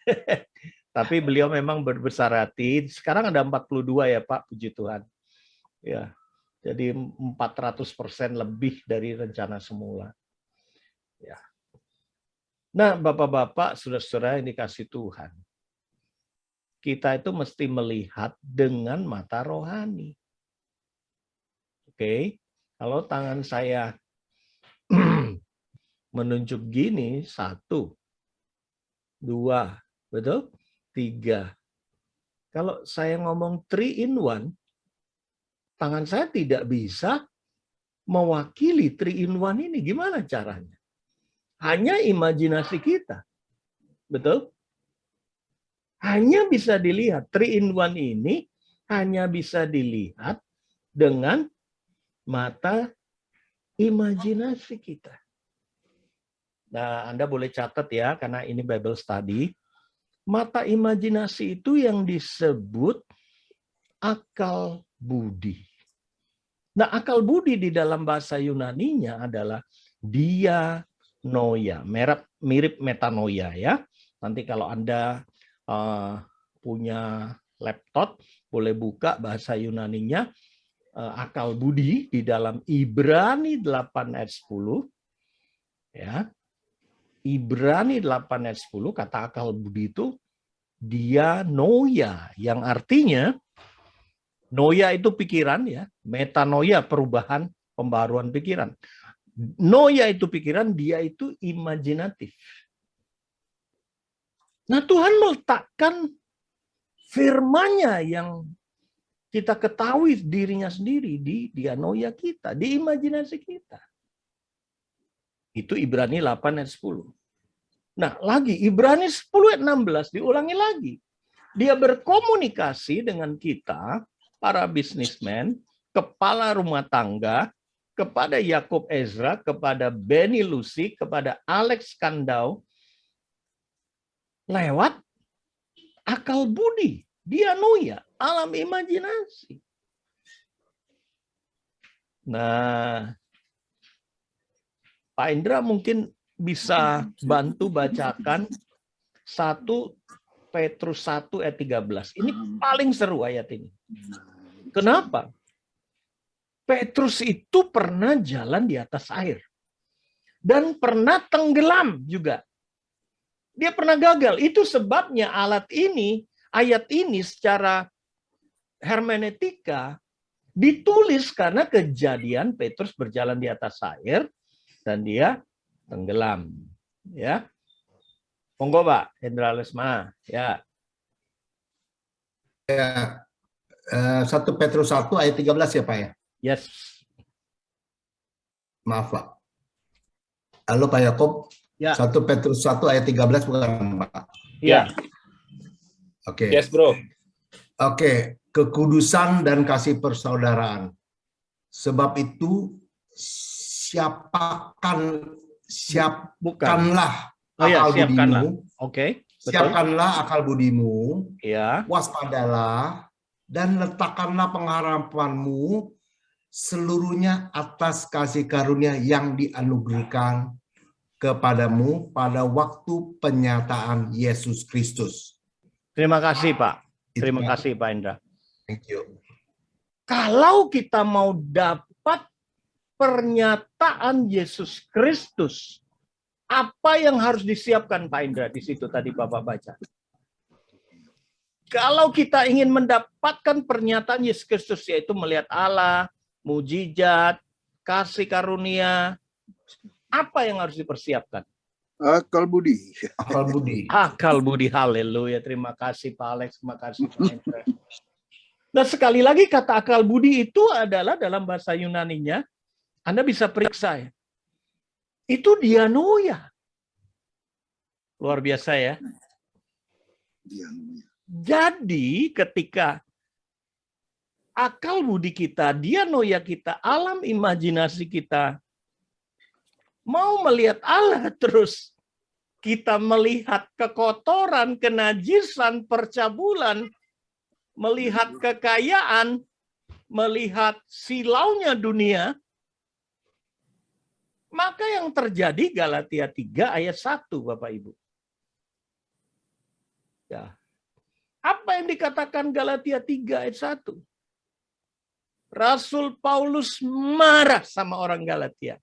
Tapi beliau memang berbesar hati. Sekarang ada 42 ya Pak, puji Tuhan. Ya. Jadi 400% lebih dari rencana semula. Ya. Nah, Bapak-bapak, saudara-saudara yang dikasih Tuhan. kita itu mesti melihat dengan mata rohani. Oke, kalau tangan saya menunjuk gini, 1, 2, betul? 3. Kalau saya ngomong 3 in 1, tangan saya tidak bisa mewakili 3 in 1 ini. Gimana caranya? Hanya imajinasi kita. Betul? Hanya bisa dilihat. 3 in 1 ini hanya bisa dilihat dengan mata imajinasi kita. Nah, Anda boleh catat ya, karena ini Bible study. Mata imajinasi itu yang disebut akal budi. Nah, akal budi di dalam bahasa Yunaninya adalah dianoia, mirip metanoia ya. Nanti kalau Anda punya laptop, boleh buka bahasa Yunaninya, akal budi di dalam Ibrani 8 ayat 10. Ya. Ibrani 8 ayat 10, kata akal budi itu dianoia, yang artinya noia itu pikiran ya, metanoia perubahan, pembaruan pikiran. Noia itu pikiran, dia itu imajinatif. Nah, Tuhan meletakkan firman-Nya yang kita ketahui dirinya sendiri di dianoia kita, di imajinasi kita. Itu Ibrani 8 ayat 10. Nah, lagi Ibrani 10 ayat 16 diulangi lagi. Dia berkomunikasi dengan kita, para bisnismen, kepala rumah tangga, kepada Yakub Ezra, kepada Benny Lucy, kepada Alex Kandau, lewat akal budi, dianoia, alam imajinasi. Nah, Pak Indra mungkin bisa bantu bacakan 1 Petrus 1 ayat 13. Ini paling seru ayat ini. Kenapa? Petrus itu pernah jalan di atas air. Dan pernah tenggelam juga. Dia pernah gagal. Itu sebabnya ayat ini secara hermeneutika ditulis karena kejadian Petrus berjalan di atas air dan dia tenggelam, ya. Monggo, Pak Hendra Lesmana, ya. Ya, 1 Petrus 1 ayat 13 ya, Pak ya? Yes. Maaf, Pak. Halo, Pak Yakob. Ya. 1 Petrus 1 ayat 13 bukan, Pak? Ya. Oke. Yes, bro. Oke, kekudusan dan kasih persaudaraan. Sebab itu siapkanlah akal budimu. Oke, betul. Siapkanlah akal budimu. Ya. Waspadalah dan letakkanlah pengharapanmu seluruhnya atas kasih karunia yang dianugerahkan kepadamu pada waktu penyataan Yesus Kristus. Terima kasih, Pak. Terima kasih, Pak Indra. Thank you. Kalau kita mau dapat pernyataan Yesus Kristus, apa yang harus disiapkan, Pak Indra? Di situ tadi Bapak baca. Kalau kita ingin mendapatkan pernyataan Yesus Kristus, yaitu melihat Allah, mujizat, kasih karunia, apa yang harus dipersiapkan? Akal budi. Akal budi. Akal budi, haleluya. Terima kasih Pak Alex, terima kasih Pak Indra. Nah, sekali lagi kata akal budi itu adalah dalam bahasa Yunaninya, Anda bisa periksa ya. Itu dianoia. Luar biasa ya. Jadi ketika akal budi kita, dianoia kita, alam imajinasi kita mau melihat Allah, terus kita melihat kekotoran, kenajisan, percabulan, melihat kekayaan, melihat silaunya dunia, maka yang terjadi Galatia 3 ayat 1, Bapak Ibu. Ya. Apa yang dikatakan Galatia 3 ayat 1? Rasul Paulus marah sama orang Galatia.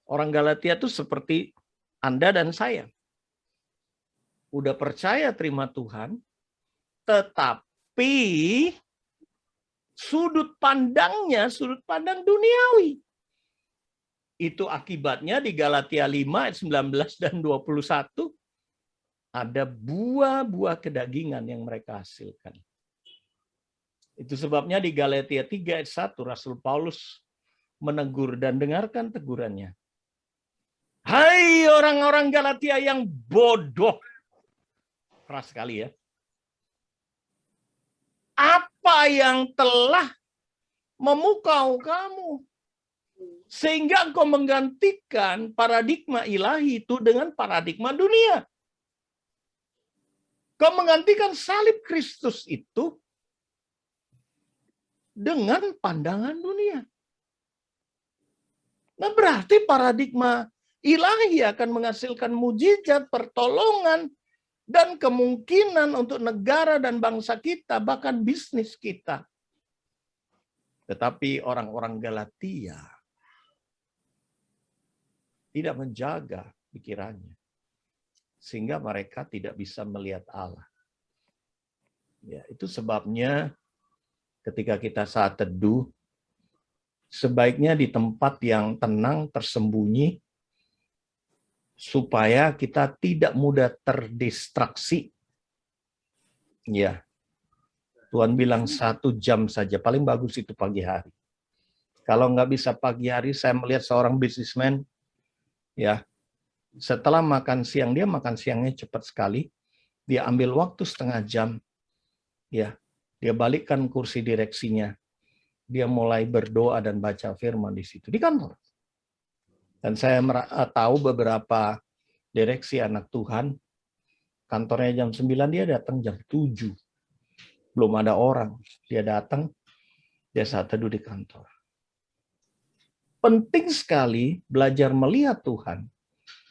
Orang Galatia itu seperti Anda dan saya. Udah percaya terima Tuhan, tetapi sudut pandangnya sudut pandang duniawi. Itu akibatnya di Galatia 5 ayat 19 dan 21 ada buah-buah kedagingan yang mereka hasilkan. Itu sebabnya di Galatia 3 ayat 1 Rasul Paulus menegur dan dengarkan tegurannya. Hai orang-orang Galatia yang bodoh. Keras sekali ya. Apa yang telah memukau kamu? Sehingga engkau menggantikan paradigma ilahi itu dengan paradigma dunia. Kau menggantikan salib Kristus itu dengan pandangan dunia. Nah, berarti paradigma ilahi akan menghasilkan mujizat, pertolongan, dan kemungkinan untuk negara dan bangsa kita, bahkan bisnis kita. Tetapi orang-orang Galatia tidak menjaga pikirannya, sehingga mereka tidak bisa melihat Allah. Ya, itu sebabnya ketika kita saat teduh, sebaiknya di tempat yang tenang, tersembunyi, supaya kita tidak mudah terdistraksi. Ya, Tuhan bilang 1 jam saja, paling bagus itu pagi hari. Kalau nggak bisa pagi hari, saya melihat seorang bisnismen, ya, setelah makan siang, dia makan siangnya cepat sekali, dia ambil waktu setengah jam, ya, dia balikkan kursi direksinya, dia mulai berdoa dan baca firman di situ, di kantor. Dan saya tahu beberapa direksi anak Tuhan, kantornya jam 9, dia datang jam 7. Belum ada orang, dia datang, dia saat teduh di kantor. Penting sekali belajar melihat Tuhan,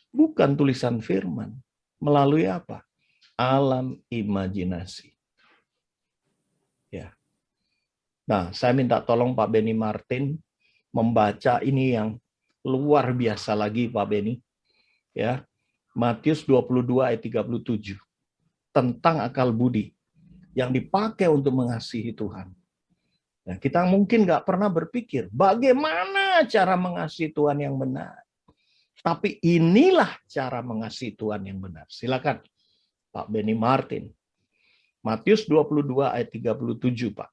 bukan tulisan firman. Melalui apa? Alam imajinasi. Ya. Nah, saya minta tolong Pak Benny Martin membaca ini yang luar biasa lagi, Pak Benny. Ya. Matius 22 ayat 37. Tentang akal budi yang dipakai untuk mengasihi Tuhan. Nah, kita mungkin nggak pernah berpikir bagaimana cara mengasihi Tuhan yang benar. Tapi inilah cara mengasihi Tuhan yang benar. Silakan Pak Benny Martin. Matius 22 ayat 37, Pak.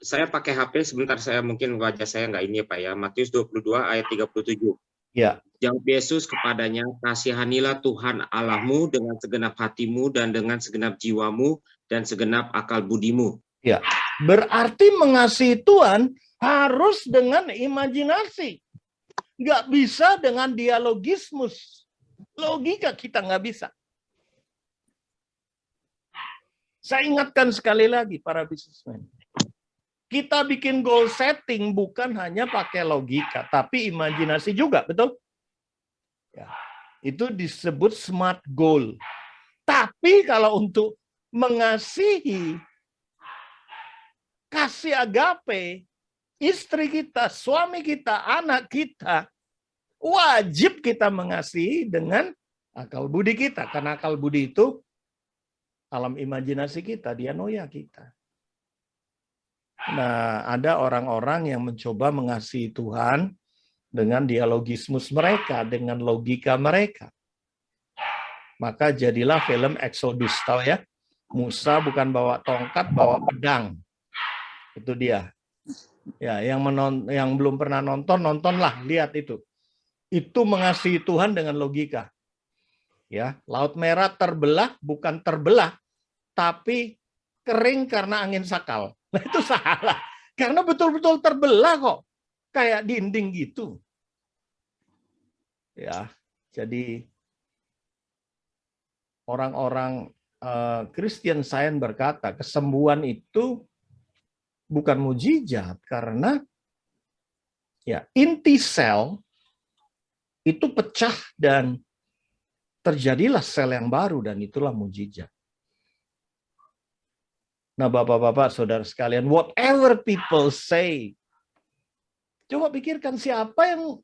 Saya pakai HP, sebentar, saya mungkin wajah saya nggak ini ya Pak ya. Matius 22 ayat 37. Ya. Jawab Yesus kepadanya, kasihanilah Tuhan Allahmu dengan segenap hatimu dan dengan segenap jiwamu dan segenap akal budimu. Ya, berarti mengasihi Tuhan harus dengan imajinasi. Nggak bisa dengan dialogismus. Logika kita nggak bisa. Saya ingatkan sekali lagi para bisnismen. Kita bikin goal setting bukan hanya pakai logika, tapi imajinasi juga, betul? Ya, itu disebut smart goal. Tapi kalau untuk mengasihi, kasih agape, istri kita, suami kita, anak kita, wajib kita mengasihi dengan akal budi kita. Karena akal budi itu alam imajinasi kita, dianoia kita. Nah, ada orang-orang yang mencoba mengasihi Tuhan dengan dialogismus mereka, dengan logika mereka. Maka jadilah film Exodus, tahu ya? Musa bukan bawa tongkat, bawa pedang. Itu dia. Ya, yang belum pernah nonton, nontonlah, lihat itu. Itu mengasihi Tuhan dengan logika. Ya, Laut Merah terbelah bukan terbelah, tapi kering karena angin sakal. Nah, itu salah. Karena betul-betul terbelah kok. Kayak dinding gitu. Ya, jadi orang-orang Christian Science berkata kesembuhan itu bukan mujizat karena ya inti sel itu pecah dan terjadilah sel yang baru dan itulah mujizat. Nah, Bapak-bapak, saudara sekalian, whatever people say, coba pikirkan siapa yang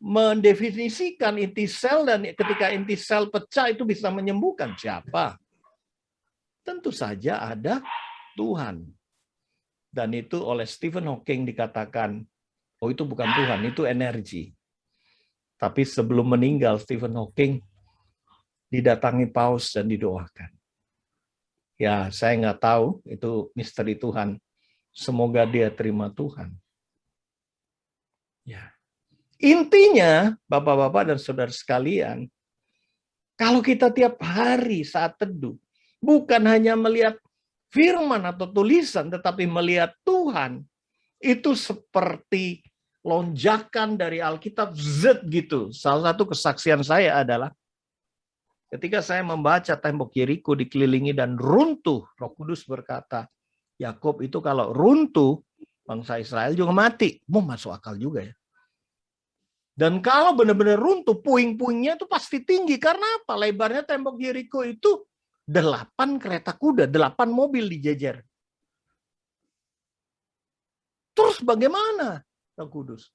mendefinisikan inti sel, dan ketika inti sel pecah itu bisa menyembuhkan. Siapa? Tentu saja ada Tuhan. Dan itu oleh Stephen Hawking dikatakan, oh itu bukan Tuhan, itu energi. Tapi sebelum meninggal, Stephen Hawking didatangi Paus dan didoakan. Ya, saya nggak tahu, itu misteri Tuhan. Semoga dia terima Tuhan. Ya. Intinya, Bapak-bapak dan saudara sekalian, kalau kita tiap hari saat teduh, bukan hanya melihat firman atau tulisan, tetapi melihat Tuhan, itu seperti lonjakan dari Alkitab, Z gitu. Salah satu kesaksian saya adalah ketika saya membaca tembok Yeriko dikelilingi dan runtuh, Roh Kudus berkata, Yakub itu kalau runtuh, bangsa Israel juga mati. Mau masuk akal juga ya. Dan kalau benar-benar runtuh, puing-puingnya itu pasti tinggi. Karena apa? Lebarnya tembok Yeriko itu 8 kereta kuda, 8 mobil dijejer. Terus bagaimana, Roh Kudus?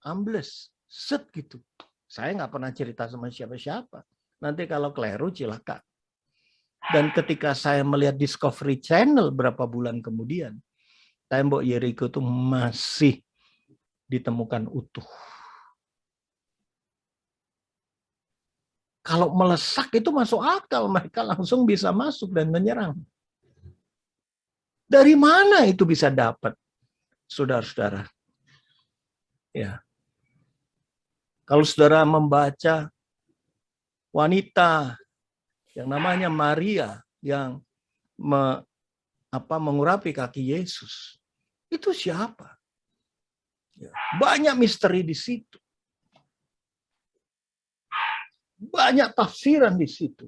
Ambles, set gitu. Saya nggak pernah cerita sama siapa-siapa. Nanti kalau keliru, cilaka. Dan ketika saya melihat Discovery Channel berapa bulan kemudian, tembok Yeriko itu masih ditemukan utuh. Kalau melesak itu masuk akal, mereka langsung bisa masuk dan menyerang. Dari mana itu bisa dapat, saudara-saudara? Ya. Kalau saudara membaca wanita yang namanya Maria yang mengurapi kaki Yesus, itu siapa? Ya. Banyak misteri di situ. Banyak tafsiran di situ.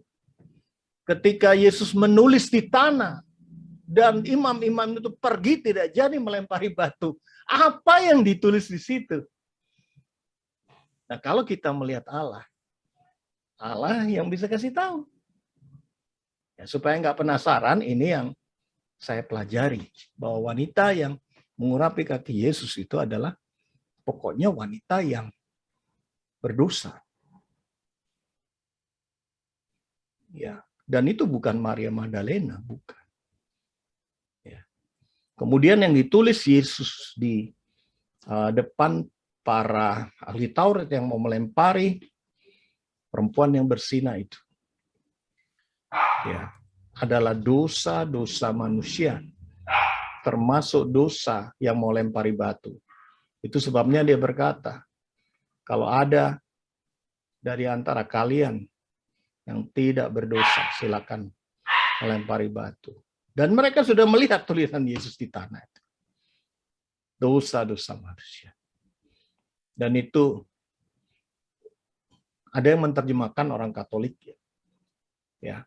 Ketika Yesus menulis di tanah dan imam-imam itu pergi tidak jadi melempari batu, apa yang ditulis di situ? Nah, kalau kita melihat Allah, Allah yang bisa kasih tahu. Ya, supaya nggak penasaran, ini yang saya pelajari, bahwa wanita yang mengurapi kaki Yesus itu adalah pokoknya wanita yang berdosa. Ya, dan itu bukan Maria Magdalena, bukan. Ya. Kemudian yang ditulis Yesus di depan para ahli Taurat yang mau melempari perempuan yang berzina itu, ya, adalah dosa-dosa manusia, termasuk dosa yang mau lempari batu. Itu sebabnya dia berkata, kalau ada dari antara kalian yang tidak berdosa, silakan melempari batu. Dan mereka sudah melihat tulisan Yesus di tanah itu. Dosa-dosa manusia. Dan itu ada yang menerjemahkan orang Katolik, ya,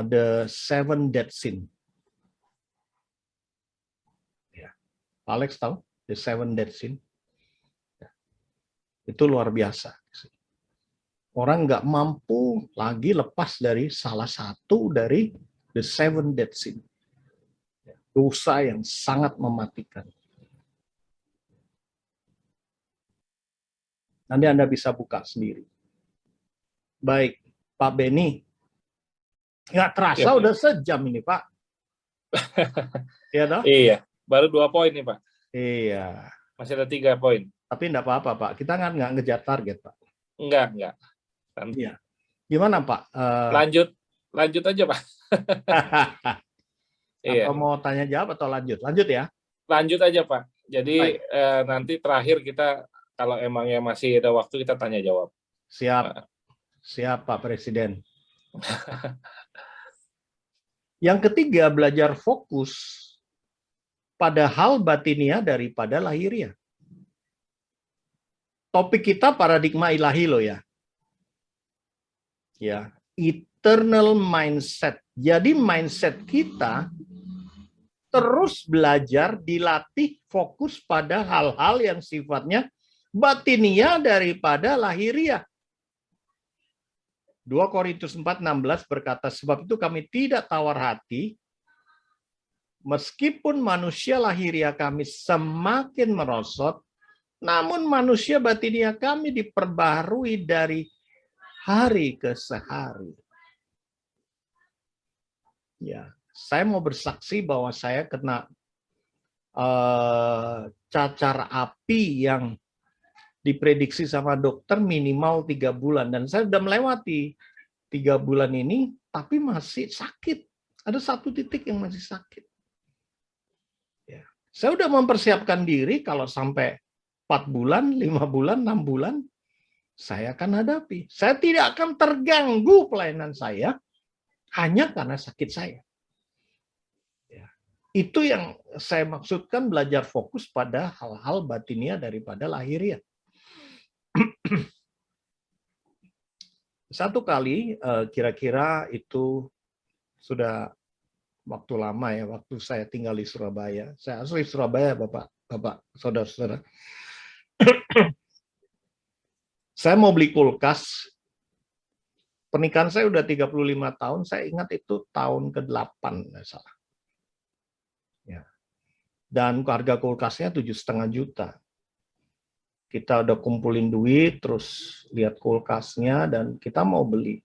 the 7 dead sin. Ya. Alex tahu the 7 dead sin? Ya. Itu luar biasa. Orang nggak mampu lagi lepas dari salah satu dari the 7 dead sin. Dosa yang sangat mematikan. Nanti Anda bisa buka sendiri. Baik, Pak Beni. Nggak terasa ya, udah sejam ini, Pak. Iya, toh? Iya, baru 2 poin nih, Pak. Iya. Masih ada 3 poin. Tapi enggak apa-apa, Pak. Kita kan nggak ngejar target, Pak. Enggak. Iya. Gimana, Pak? Lanjut aja, Pak. Atau mau tanya jawab atau lanjut? Lanjut ya? Lanjut aja, Pak. Jadi nanti terakhir kita, kalau emangnya masih ada waktu, kita tanya jawab. Siap. Siap, Pak Presiden. Yang ketiga, belajar fokus pada hal batinia daripada lahiriah. Topik kita paradigma ilahi loh ya. Ya, eternal mindset. Jadi mindset kita terus belajar, dilatih fokus pada hal-hal yang sifatnya batinia daripada lahiriah. 2 Korintus 4:16 berkata, sebab itu kami tidak tawar hati meskipun manusia lahiriah kami semakin merosot, namun manusia batiniah kami diperbarui dari hari ke hari. Ya, saya mau bersaksi bahwa saya kena cacar api yang diprediksi sama dokter minimal 3 bulan. Dan saya sudah melewati 3 bulan ini, tapi masih sakit. Ada satu titik yang masih sakit. Ya. Saya sudah mempersiapkan diri kalau sampai 4 bulan, 5 bulan, 6 bulan, saya akan hadapi. Saya tidak akan terganggu pelayanan saya hanya karena sakit saya. Ya. Itu yang saya maksudkan belajar fokus pada hal-hal batiniah daripada lahiriah. Satu kali, kira-kira itu sudah waktu lama ya, waktu saya tinggal di Surabaya. Saya asli Surabaya, Bapak, saudara-saudara. Saya mau beli kulkas. Pernikahan saya udah 35 tahun, saya ingat itu tahun ke-8, nggak salah. Ya. Dan harga kulkasnya 7,5 juta. Kita udah kumpulin duit, terus lihat kulkasnya, dan kita mau beli.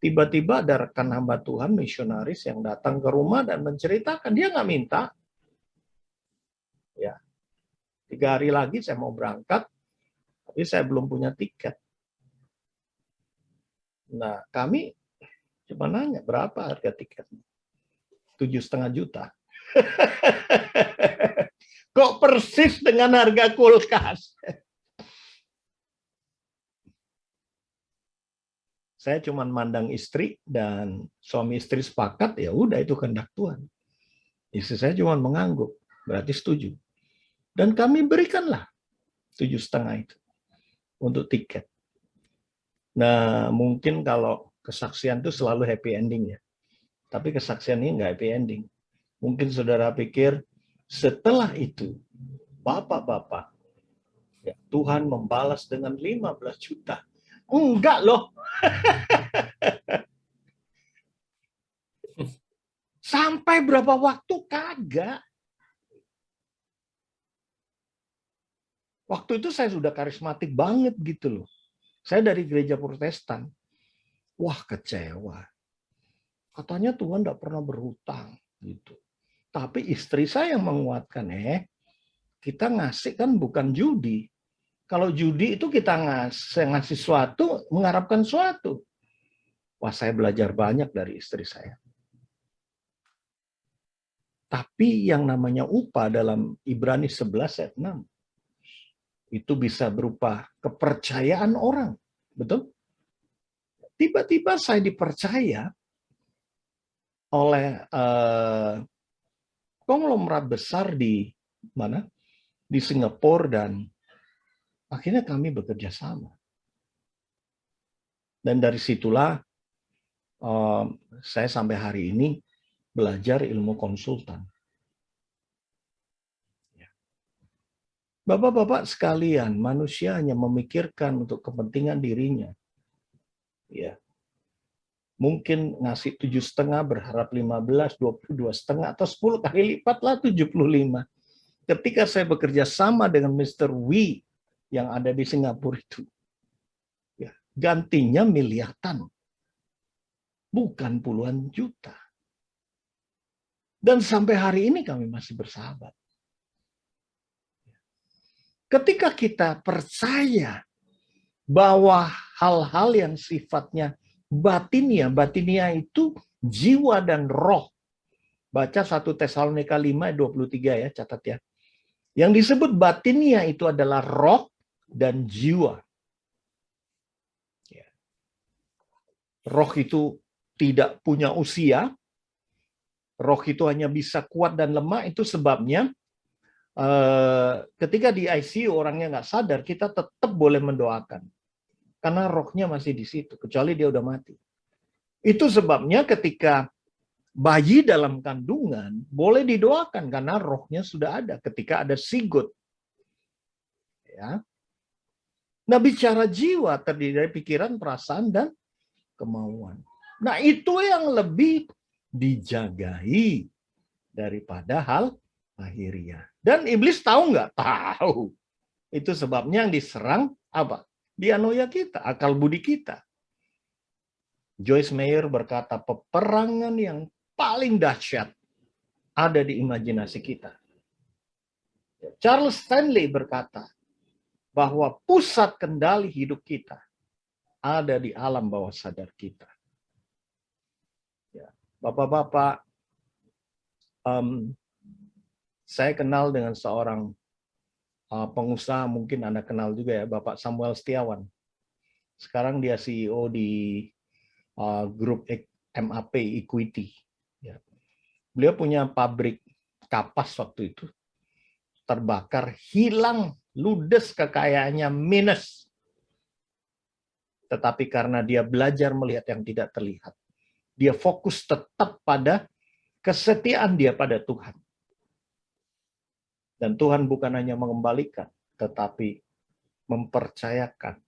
Tiba-tiba ada rekan hamba Tuhan, misionaris yang datang ke rumah dan menceritakan, dia nggak minta. Ya. 3 hari lagi saya mau berangkat, tapi saya belum punya tiket. Nah, kami cuma nanya, berapa harga tiketnya? 7,5 juta. Kok persis dengan harga kulkas? Saya cuma mandang istri, dan suami istri sepakat, ya udah itu kehendak Tuhan. Istri saya cuma mengangguk, berarti setuju. Dan kami berikanlah 7,5 itu untuk tiket. Nah, mungkin kalau kesaksian itu selalu happy ending ya. Tapi kesaksian ini nggak happy ending. Mungkin saudara pikir setelah itu, Bapak-bapak, ya, Tuhan membalas dengan 15 juta. Enggak loh. Sampai berapa waktu kagak. Waktu itu saya sudah karismatik banget gitu loh. Saya dari gereja Protestan. Wah, kecewa. Katanya Tuhan tidak pernah berhutang gitu. Tapi istri saya yang menguatkan, kita ngasih kan bukan judi. Kalau judi itu kita ngasih sesuatu, mengharapkan sesuatu. Wah, saya belajar banyak dari istri saya. Tapi yang namanya upah dalam Ibrani 11 ayat 6, itu bisa berupa kepercayaan orang. Betul? Tiba-tiba saya dipercaya oleh konglomerat besar di mana? Di Singapura, dan akhirnya kami bekerja sama. Dan dari situlah saya sampai hari ini belajar ilmu konsultan. Bapak-bapak sekalian, manusia hanya memikirkan untuk kepentingan dirinya. Ya. Mungkin ngasih 7,5 berharap 15, 22,5 atau 10 kali lipat lah 75. Ketika saya bekerja sama dengan Mr. Wee yang ada di Singapura itu, ya, gantinya miliaran, bukan puluhan juta. Dan sampai hari ini kami masih bersahabat. Ketika kita percaya bahwa hal-hal yang sifatnya batinia itu jiwa dan roh. Baca 1 Tesalonika 5:23 ya, catat ya. Yang disebut batinia itu adalah roh dan jiwa. Roh itu tidak punya usia. Roh itu hanya bisa kuat dan lemah, itu sebabnya ketika di ICU orangnya nggak sadar, kita tetap boleh mendoakan. Karena rohnya masih di situ, kecuali dia udah mati. Itu sebabnya ketika bayi dalam kandungan, boleh didoakan karena rohnya sudah ada ketika ada sigut. Ya. Nah, bicara jiwa terdiri dari pikiran, perasaan, dan kemauan. Nah, itu yang lebih dijagai daripada hal lahiriah. Dan iblis tahu nggak? Tahu. Itu sebabnya yang diserang apa? Dianoia kita, akal budi kita. Joyce Meyer berkata, peperangan yang paling dahsyat ada di imajinasi kita. Charles Stanley berkata bahwa pusat kendali hidup kita ada di alam bawah sadar kita. Ya, Bapak-bapak, saya kenal dengan seorang pengusaha, mungkin Anda kenal juga ya, Bapak Samuel Setiawan. Sekarang dia CEO di grup MAP Equity. Ya. Beliau punya pabrik kapas waktu itu. Terbakar, hilang, ludes kekayaannya, minus. Tetapi karena dia belajar melihat yang tidak terlihat, dia fokus tetap pada kesetiaan dia pada Tuhan. Dan Tuhan bukan hanya mengembalikan, tetapi mempercayakan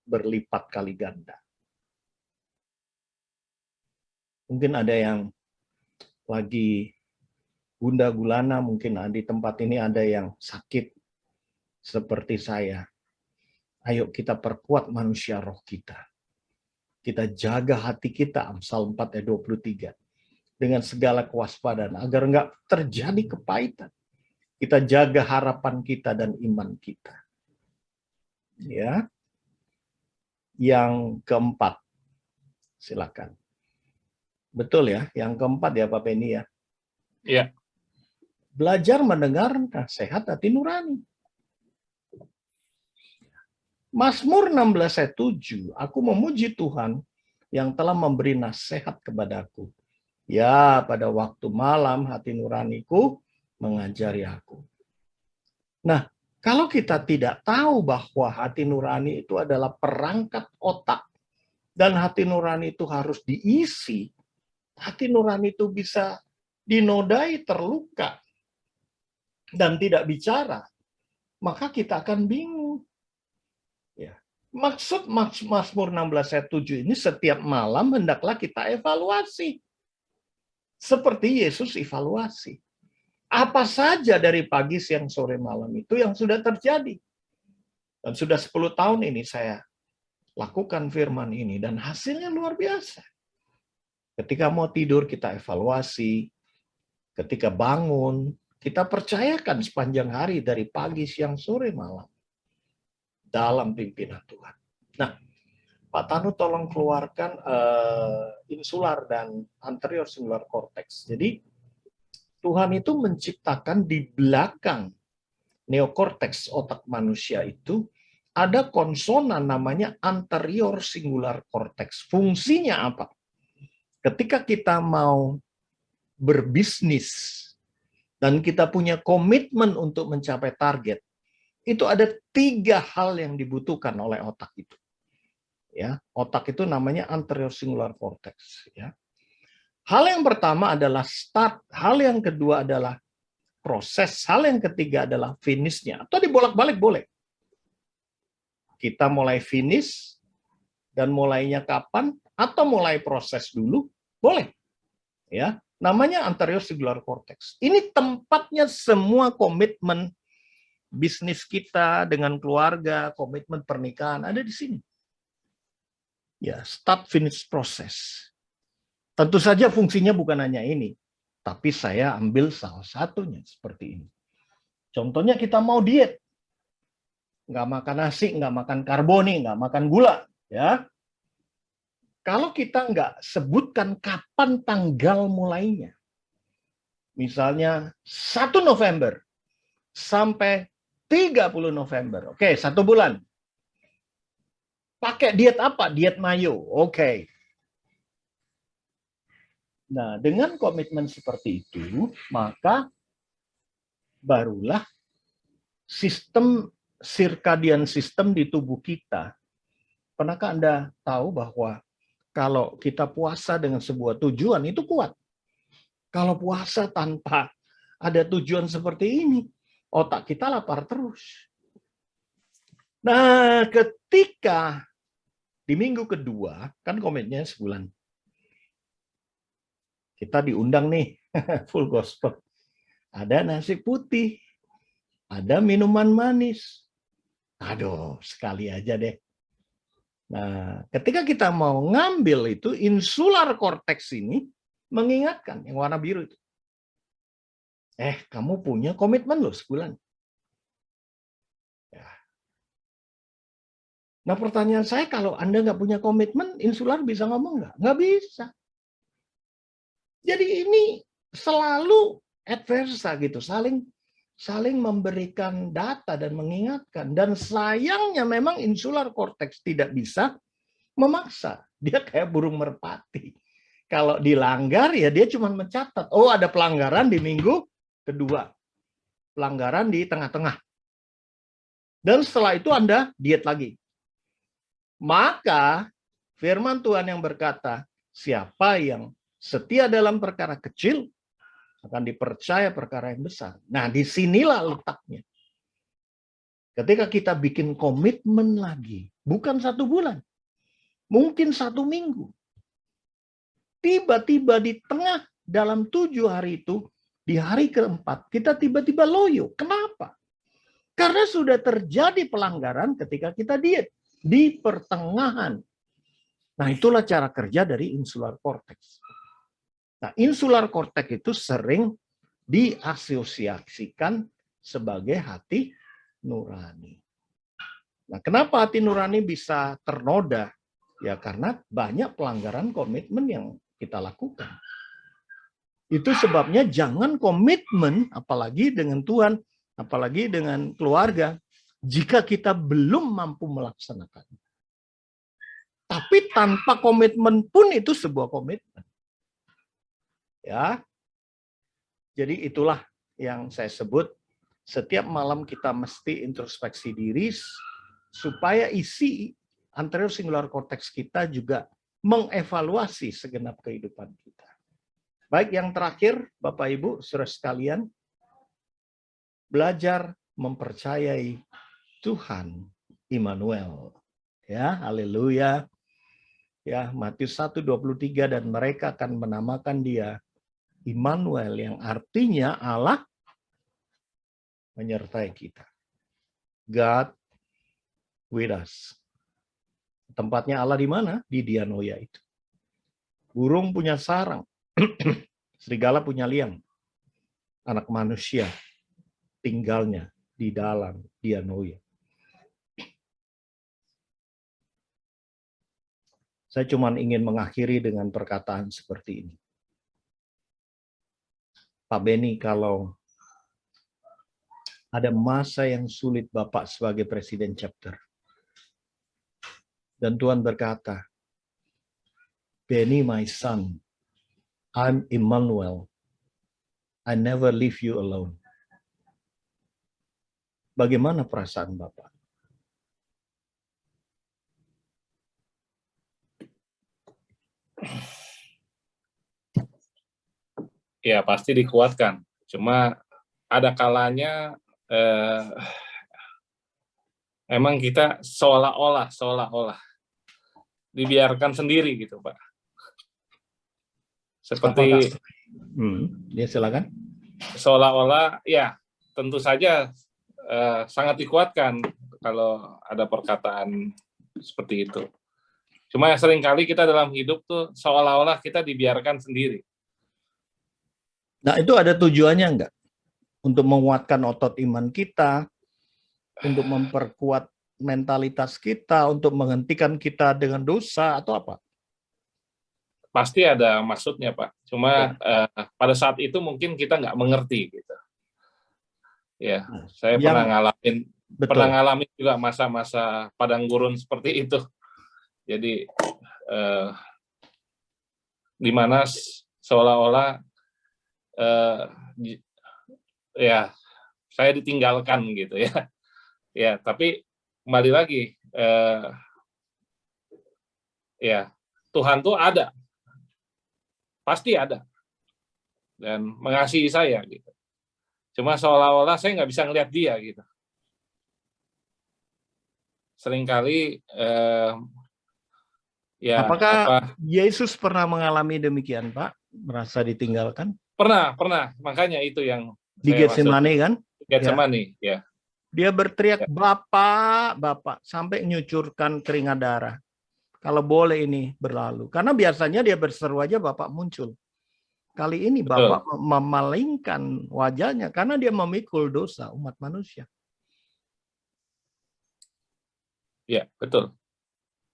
berlipat kali ganda. Mungkin ada yang lagi gundah gulana, mungkin di tempat ini ada yang sakit seperti saya. Ayo kita perkuat manusia roh kita. Kita jaga hati kita, Amsal 4 ayat 23. Dengan segala kewaspadaan, agar enggak terjadi kepahitan. Kita jaga harapan kita dan iman kita. Ya. Yang keempat, silakan. Betul ya, yang keempat ya Pak Penny ya. Iya. Belajar mendengar nasihat hati nurani. Mazmur 16 ayat 7, aku memuji Tuhan yang telah memberi nasihat kepadaku. Ya, pada waktu malam hati nuraniku mengajari aku. Nah, kalau kita tidak tahu bahwa hati nurani itu adalah perangkat otak, dan hati nurani itu harus diisi, hati nurani itu bisa dinodai, terluka, dan tidak bicara, maka kita akan bingung. Ya. Maksud Mazmur 16 ayat 7 ini, setiap malam hendaklah kita evaluasi. Seperti Yesus evaluasi. Apa saja dari pagi, siang, sore, malam itu yang sudah terjadi. Dan sudah 10 tahun ini saya lakukan firman ini, dan hasilnya luar biasa. Ketika mau tidur kita evaluasi, ketika bangun kita percayakan sepanjang hari dari pagi, siang, sore, malam dalam pimpinan Tuhan. Nah, Pak Tanu tolong keluarkan insular dan anterior singular cortex. Jadi Tuhan itu menciptakan di belakang neokorteks otak manusia itu ada konsonan namanya anterior singular cortex. Fungsinya apa? Ketika kita mau berbisnis dan kita punya komitmen untuk mencapai target, itu ada 3 hal yang dibutuhkan oleh otak itu. Ya, otak itu namanya anterior singular cortex. Ya. Hal yang pertama adalah start, hal yang kedua adalah proses, hal yang ketiga adalah finishnya. Atau dibolak-balik boleh. Kita mulai finish dan mulainya kapan, atau mulai proses dulu, boleh. Ya, namanya anterior singular cortex. Ini tempatnya semua komitmen bisnis kita dengan keluarga, komitmen pernikahan ada di sini. Ya, start finish proses. Tentu saja fungsinya bukan hanya ini, tapi saya ambil salah satunya seperti ini. Contohnya kita mau diet, nggak makan nasi, nggak makan karboni, nggak makan gula, ya. Kalau kita nggak sebutkan kapan tanggal mulainya, misalnya 1 November sampai 30 November, oke, 1 bulan. Pakai diet apa? Diet mayo, oke. Nah, dengan komitmen seperti itu, maka barulah sistem circadian system di tubuh kita. Pernahkah Anda tahu bahwa kalau kita puasa dengan sebuah tujuan, itu kuat. Kalau puasa tanpa ada tujuan seperti ini, otak kita lapar terus. Nah, ketika di minggu kedua, kan komitmennya sebulan. Kita diundang nih, full gospel. Ada nasi putih, ada minuman manis. Aduh, sekali aja deh. Nah, ketika kita mau ngambil itu, insular cortex ini mengingatkan, yang warna biru itu. Kamu punya komitmen loh sebulan. Ya. Nah, pertanyaan saya, kalau Anda nggak punya komitmen, insular bisa ngomong nggak? Nggak bisa. Jadi ini selalu adversa gitu, saling memberikan data dan mengingatkan. Dan sayangnya memang insular cortex tidak bisa memaksa. Dia kayak burung merpati. Kalau dilanggar ya dia cuma mencatat. Oh, ada pelanggaran di minggu kedua. Pelanggaran di tengah-tengah. Dan setelah itu Anda diet lagi. Maka firman Tuhan yang berkata, siapa yang setia dalam perkara kecil akan dipercaya perkara yang besar. Nah, disinilah letaknya. Ketika kita bikin komitmen lagi, bukan 1 bulan, mungkin 1 minggu. Tiba-tiba di tengah dalam 7 hari itu, di hari keempat, kita tiba-tiba loyo. Kenapa? Karena sudah terjadi pelanggaran ketika kita diet. Di pertengahan. Nah, itulah cara kerja dari insular cortex. Nah, insular cortex itu sering diasosiasikan sebagai hati nurani. Nah, kenapa hati nurani bisa ternoda? Ya, karena banyak pelanggaran komitmen yang kita lakukan. Itu sebabnya jangan komitmen, apalagi dengan Tuhan, apalagi dengan keluarga, jika kita belum mampu melaksanakannya. Tapi tanpa komitmen pun itu sebuah komitmen. Ya. Jadi itulah yang saya sebut, setiap malam kita mesti introspeksi diri supaya isi anterior singular cortex kita juga mengevaluasi segenap kehidupan kita. Baik, yang terakhir, Bapak Ibu, saudara sekalian, belajar mempercayai Tuhan Immanuel. Ya, haleluya. Ya, Matius 1:23, dan mereka akan menamakan dia Immanuel, yang artinya Allah menyertai kita. God with us. Tempatnya Allah di mana? Di Dianoia itu. Burung punya sarang, serigala punya liang. Anak manusia tinggalnya di dalam Dianoia. Saya cuma ingin mengakhiri dengan perkataan seperti ini. Pak Beni, kalau ada masa yang sulit Bapak sebagai Presiden Chapter, dan Tuhan berkata, Beni my son, I'm Immanuel, I never leave you alone. Bagaimana perasaan Bapak? Ya, pasti dikuatkan. Cuma ada kalanya emang kita seolah-olah dibiarkan sendiri gitu, Pak. Seperti ya, silakan. Seolah-olah, ya tentu saja sangat dikuatkan kalau ada perkataan seperti itu. Cuma seringkali kita dalam hidup tuh seolah-olah kita dibiarkan sendiri. Nah, itu ada tujuannya enggak? Untuk menguatkan otot iman kita, untuk memperkuat mentalitas kita, untuk menghentikan kita dengan dosa, atau apa? Pasti ada maksudnya, Pak. Cuma pada saat itu mungkin kita nggak mengerti gitu. Ya, saya pernah ngalamin juga masa-masa padang gurun seperti itu. Jadi di mana seolah-olah ya saya ditinggalkan gitu ya. Ya, tapi kembali lagi ya Tuhan tuh ada, pasti ada dan mengasihi saya gitu. Cuma seolah-olah saya nggak bisa ngelihat dia gitu. Seringkali ya. Apakah Yesus pernah mengalami demikian, Pak? merasa ditinggalkan? Pernah. Makanya itu yang Di saya maksud. Getsemani kan? Getsemani, ya. Dia berteriak, Bapak, Bapak, sampai nyucurkan keringat darah. Kalau boleh ini berlalu. Karena biasanya dia berseru aja Bapak muncul. Kali ini Bapak memalingkan wajahnya karena dia memikul dosa umat manusia. Ya, betul.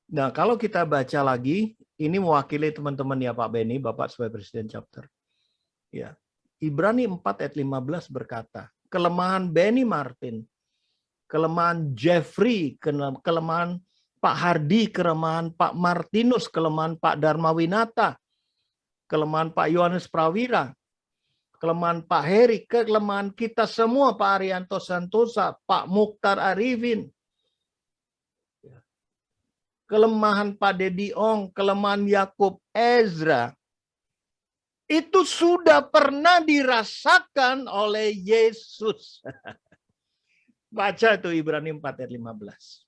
Nah, kalau kita baca lagi, ini mewakili teman-teman ya Pak Benny, Bapak sebagai Presiden Chapter. Ya. Ibrani 4 ayat 15 berkata, kelemahan Benny Martin, kelemahan Jeffrey, kelemahan Pak Hardi, kelemahan Pak Martinus, kelemahan Pak Darmawinata, kelemahan Pak Yohanes Prawira, kelemahan Pak Heri, kelemahan kita semua, Pak Arianto Santosa, Pak Mukhtar Arifin, kelemahan Pak Dedi Ong, kelemahan Yakub Ezra, itu sudah pernah dirasakan oleh Yesus. Baca itu Ibrani 4 ayat 15.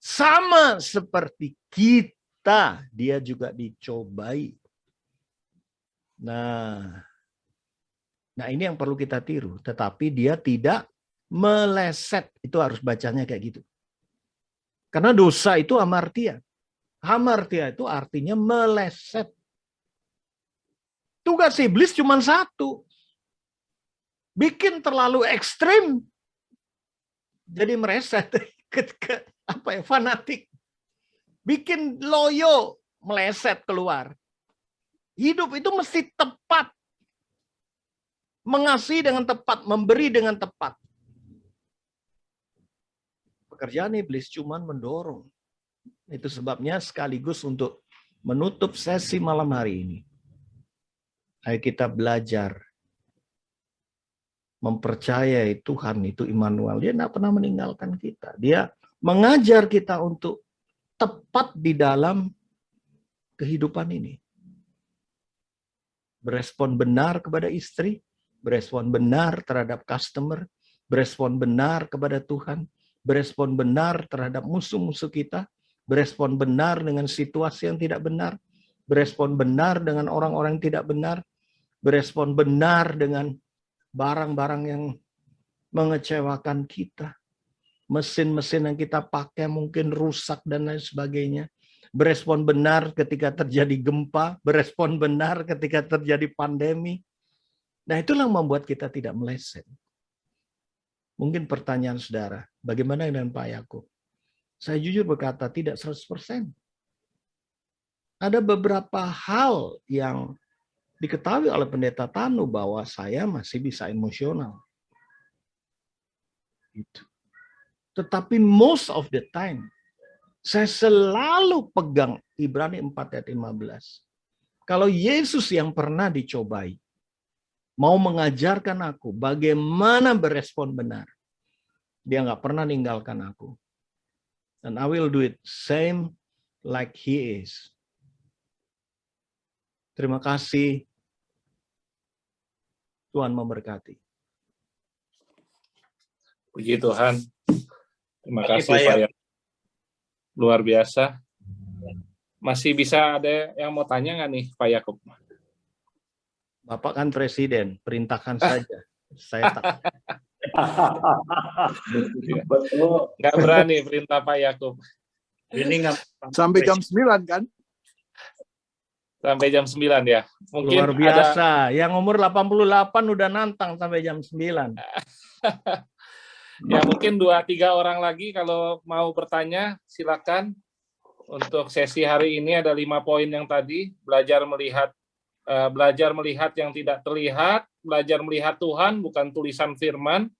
Sama seperti kita, dia juga dicobai. Nah ini yang perlu kita tiru. Tetapi dia tidak meleset. Itu harus bacanya kayak gitu. Karena dosa itu hamartia. Hamartia itu artinya meleset. Tugas iblis cuma satu. Bikin terlalu ekstrim. Jadi mereset. Fanatik. Bikin loyo, meleset keluar. Hidup itu mesti tepat. Mengasihi dengan tepat, memberi dengan tepat. Pekerjaan iblis cuman mendorong. Itu sebabnya sekaligus untuk menutup sesi malam hari ini. Ayo kita belajar mempercayai Tuhan itu Immanuel. Dia tidak pernah meninggalkan kita. Dia mengajar kita untuk tepat di dalam kehidupan ini. Berespon benar kepada istri, berespon benar terhadap customer, berespon benar kepada Tuhan, berespon benar terhadap musuh-musuh kita, berespon benar dengan situasi yang tidak benar, berespon benar dengan orang-orang yang tidak benar, berespon benar dengan barang-barang yang mengecewakan kita. Mesin-mesin yang kita pakai mungkin rusak dan lain sebagainya. Berespon benar ketika terjadi gempa, berespon benar ketika terjadi pandemi. Nah, itulah yang membuat kita tidak meleset. Mungkin pertanyaan saudara, bagaimana dengan Pak Yakub? Saya jujur berkata tidak 100%. Ada beberapa hal yang diketahui oleh pendeta Tanu bahwa saya masih bisa emosional. Gitu. Tetapi most of the time, saya selalu pegang Ibrani 4 ayat 15. Kalau Yesus yang pernah dicobai, mau mengajarkan aku bagaimana berespon benar, dia nggak pernah ninggalkan aku. And I will do it same like he is. Terima kasih. Tuhan memberkati. Puji Tuhan. Terima kasih Pak Yakub. Luar biasa. Masih bisa ada yang mau tanya nggak nih Pak Yakub? Bapak kan presiden, perintahkan saja. Saya tak. Nggak berani perintah Pak Yakub. Ini sampai jam 9 kan? Sampai jam 9 ya. Mungkin luar biasa. Yang umur 88 udah nantang sampai jam 9. Ya mungkin 2-3 orang lagi kalau mau bertanya silakan. Untuk sesi hari ini ada 5 poin yang tadi, belajar melihat yang tidak terlihat, belajar melihat Tuhan bukan tulisan firman,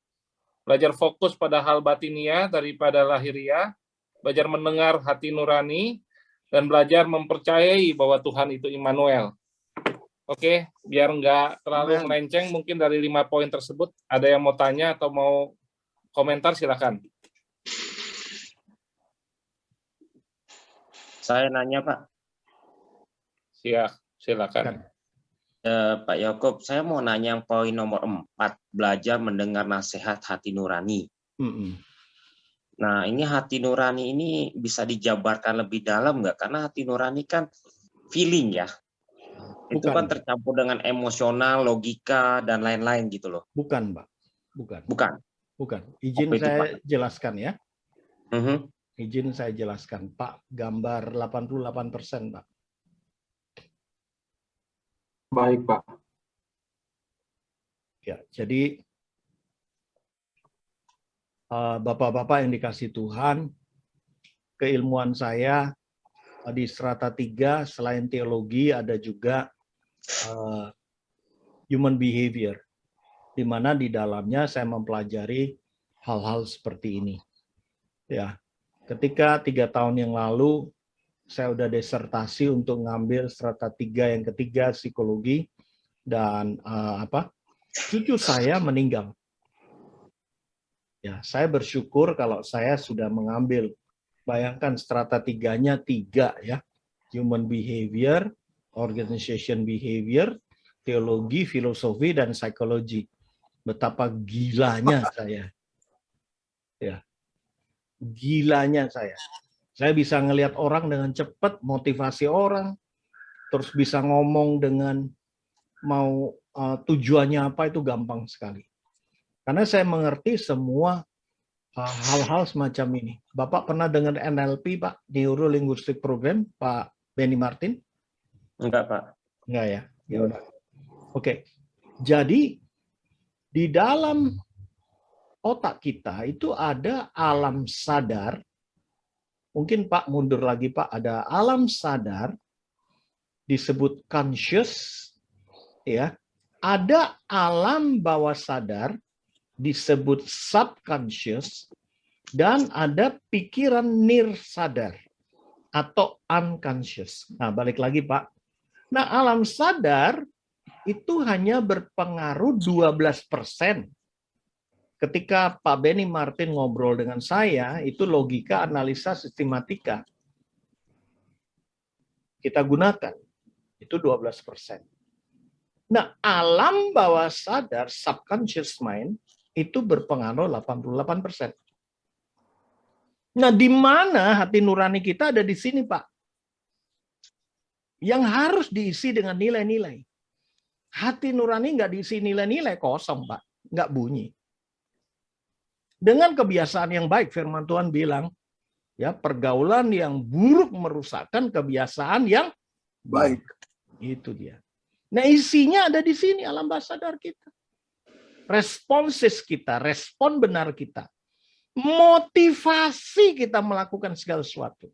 belajar fokus pada hal batinia daripada lahiriah, belajar mendengar hati nurani, dan belajar mempercayai bahwa Tuhan itu Immanuel. Oke, biar nggak terlalu melenceng, mungkin dari 5 poin tersebut ada yang mau tanya atau mau komentar, silakan. Saya nanya, Pak. Silakan. Pak Yakub, saya mau nanya yang poin nomor 4, belajar mendengar nasihat hati nurani. Nah, ini hati nurani ini bisa dijabarkan lebih dalam nggak? Karena hati nurani kan feeling ya. Itu kan tercampur dengan emosional, logika, dan lain-lain gitu loh. Bukan, Pak. Bukan. Bukan. Bukan. Izin Apa itu, saya Pak? jelaskan ya. Mhm. Izin saya jelaskan, Pak. Gambar 88%, Pak. Baik, Pak. Ya, jadi Bapak-bapak yang dikasih Tuhan, keilmuan saya di strata 3 selain teologi ada juga human behavior, di mana di dalamnya saya mempelajari hal-hal seperti ini. Ya, ketika 3 tahun yang lalu saya udah disertasi untuk ngambil strata 3 yang ketiga psikologi, dan cucu saya meninggal. Ya, saya bersyukur kalau saya sudah mengambil, bayangkan strata 3-nya 3 ya, human behavior, organization behavior, teologi, filosofi, dan psikologi. Betapa gilanya saya. Ya, gilanya saya. Saya bisa ngelihat orang dengan cepat, motivasi orang, terus bisa ngomong dengan mau tujuannya apa, itu gampang sekali. Karena saya mengerti semua hal-hal semacam ini. Bapak pernah dengar NLP, Pak? Neuro Linguistic Program, Pak Benny Martin? Enggak, Pak. Enggak ya? Ya udah. Oke. Jadi di dalam otak kita itu ada alam sadar. Mungkin Pak mundur lagi, Pak. Ada alam sadar disebut conscious, ya. Ada alam bawah sadar disebut subconscious, dan ada pikiran nirsadar atau unconscious. Nah, balik lagi, Pak. Nah, alam sadar itu hanya berpengaruh 12%. Ketika Pak Benny Martin ngobrol dengan saya, itu logika, analisa, sistematika. Kita gunakan. Itu 12%. Nah, alam bawah sadar, subconscious mind, itu berpengaruh 88%. Nah, di mana hati nurani kita ada di sini, Pak? Yang harus diisi dengan nilai-nilai. Hati nurani nggak diisi nilai-nilai, kosong, Pak. Nggak bunyi. Dengan kebiasaan yang baik, firman Tuhan bilang, ya, pergaulan yang buruk merusakkan kebiasaan yang baik. Itu dia. Nah, isinya ada di sini, alam bawah sadar kita. Responses kita, respon benar kita. Motivasi kita melakukan segala sesuatu.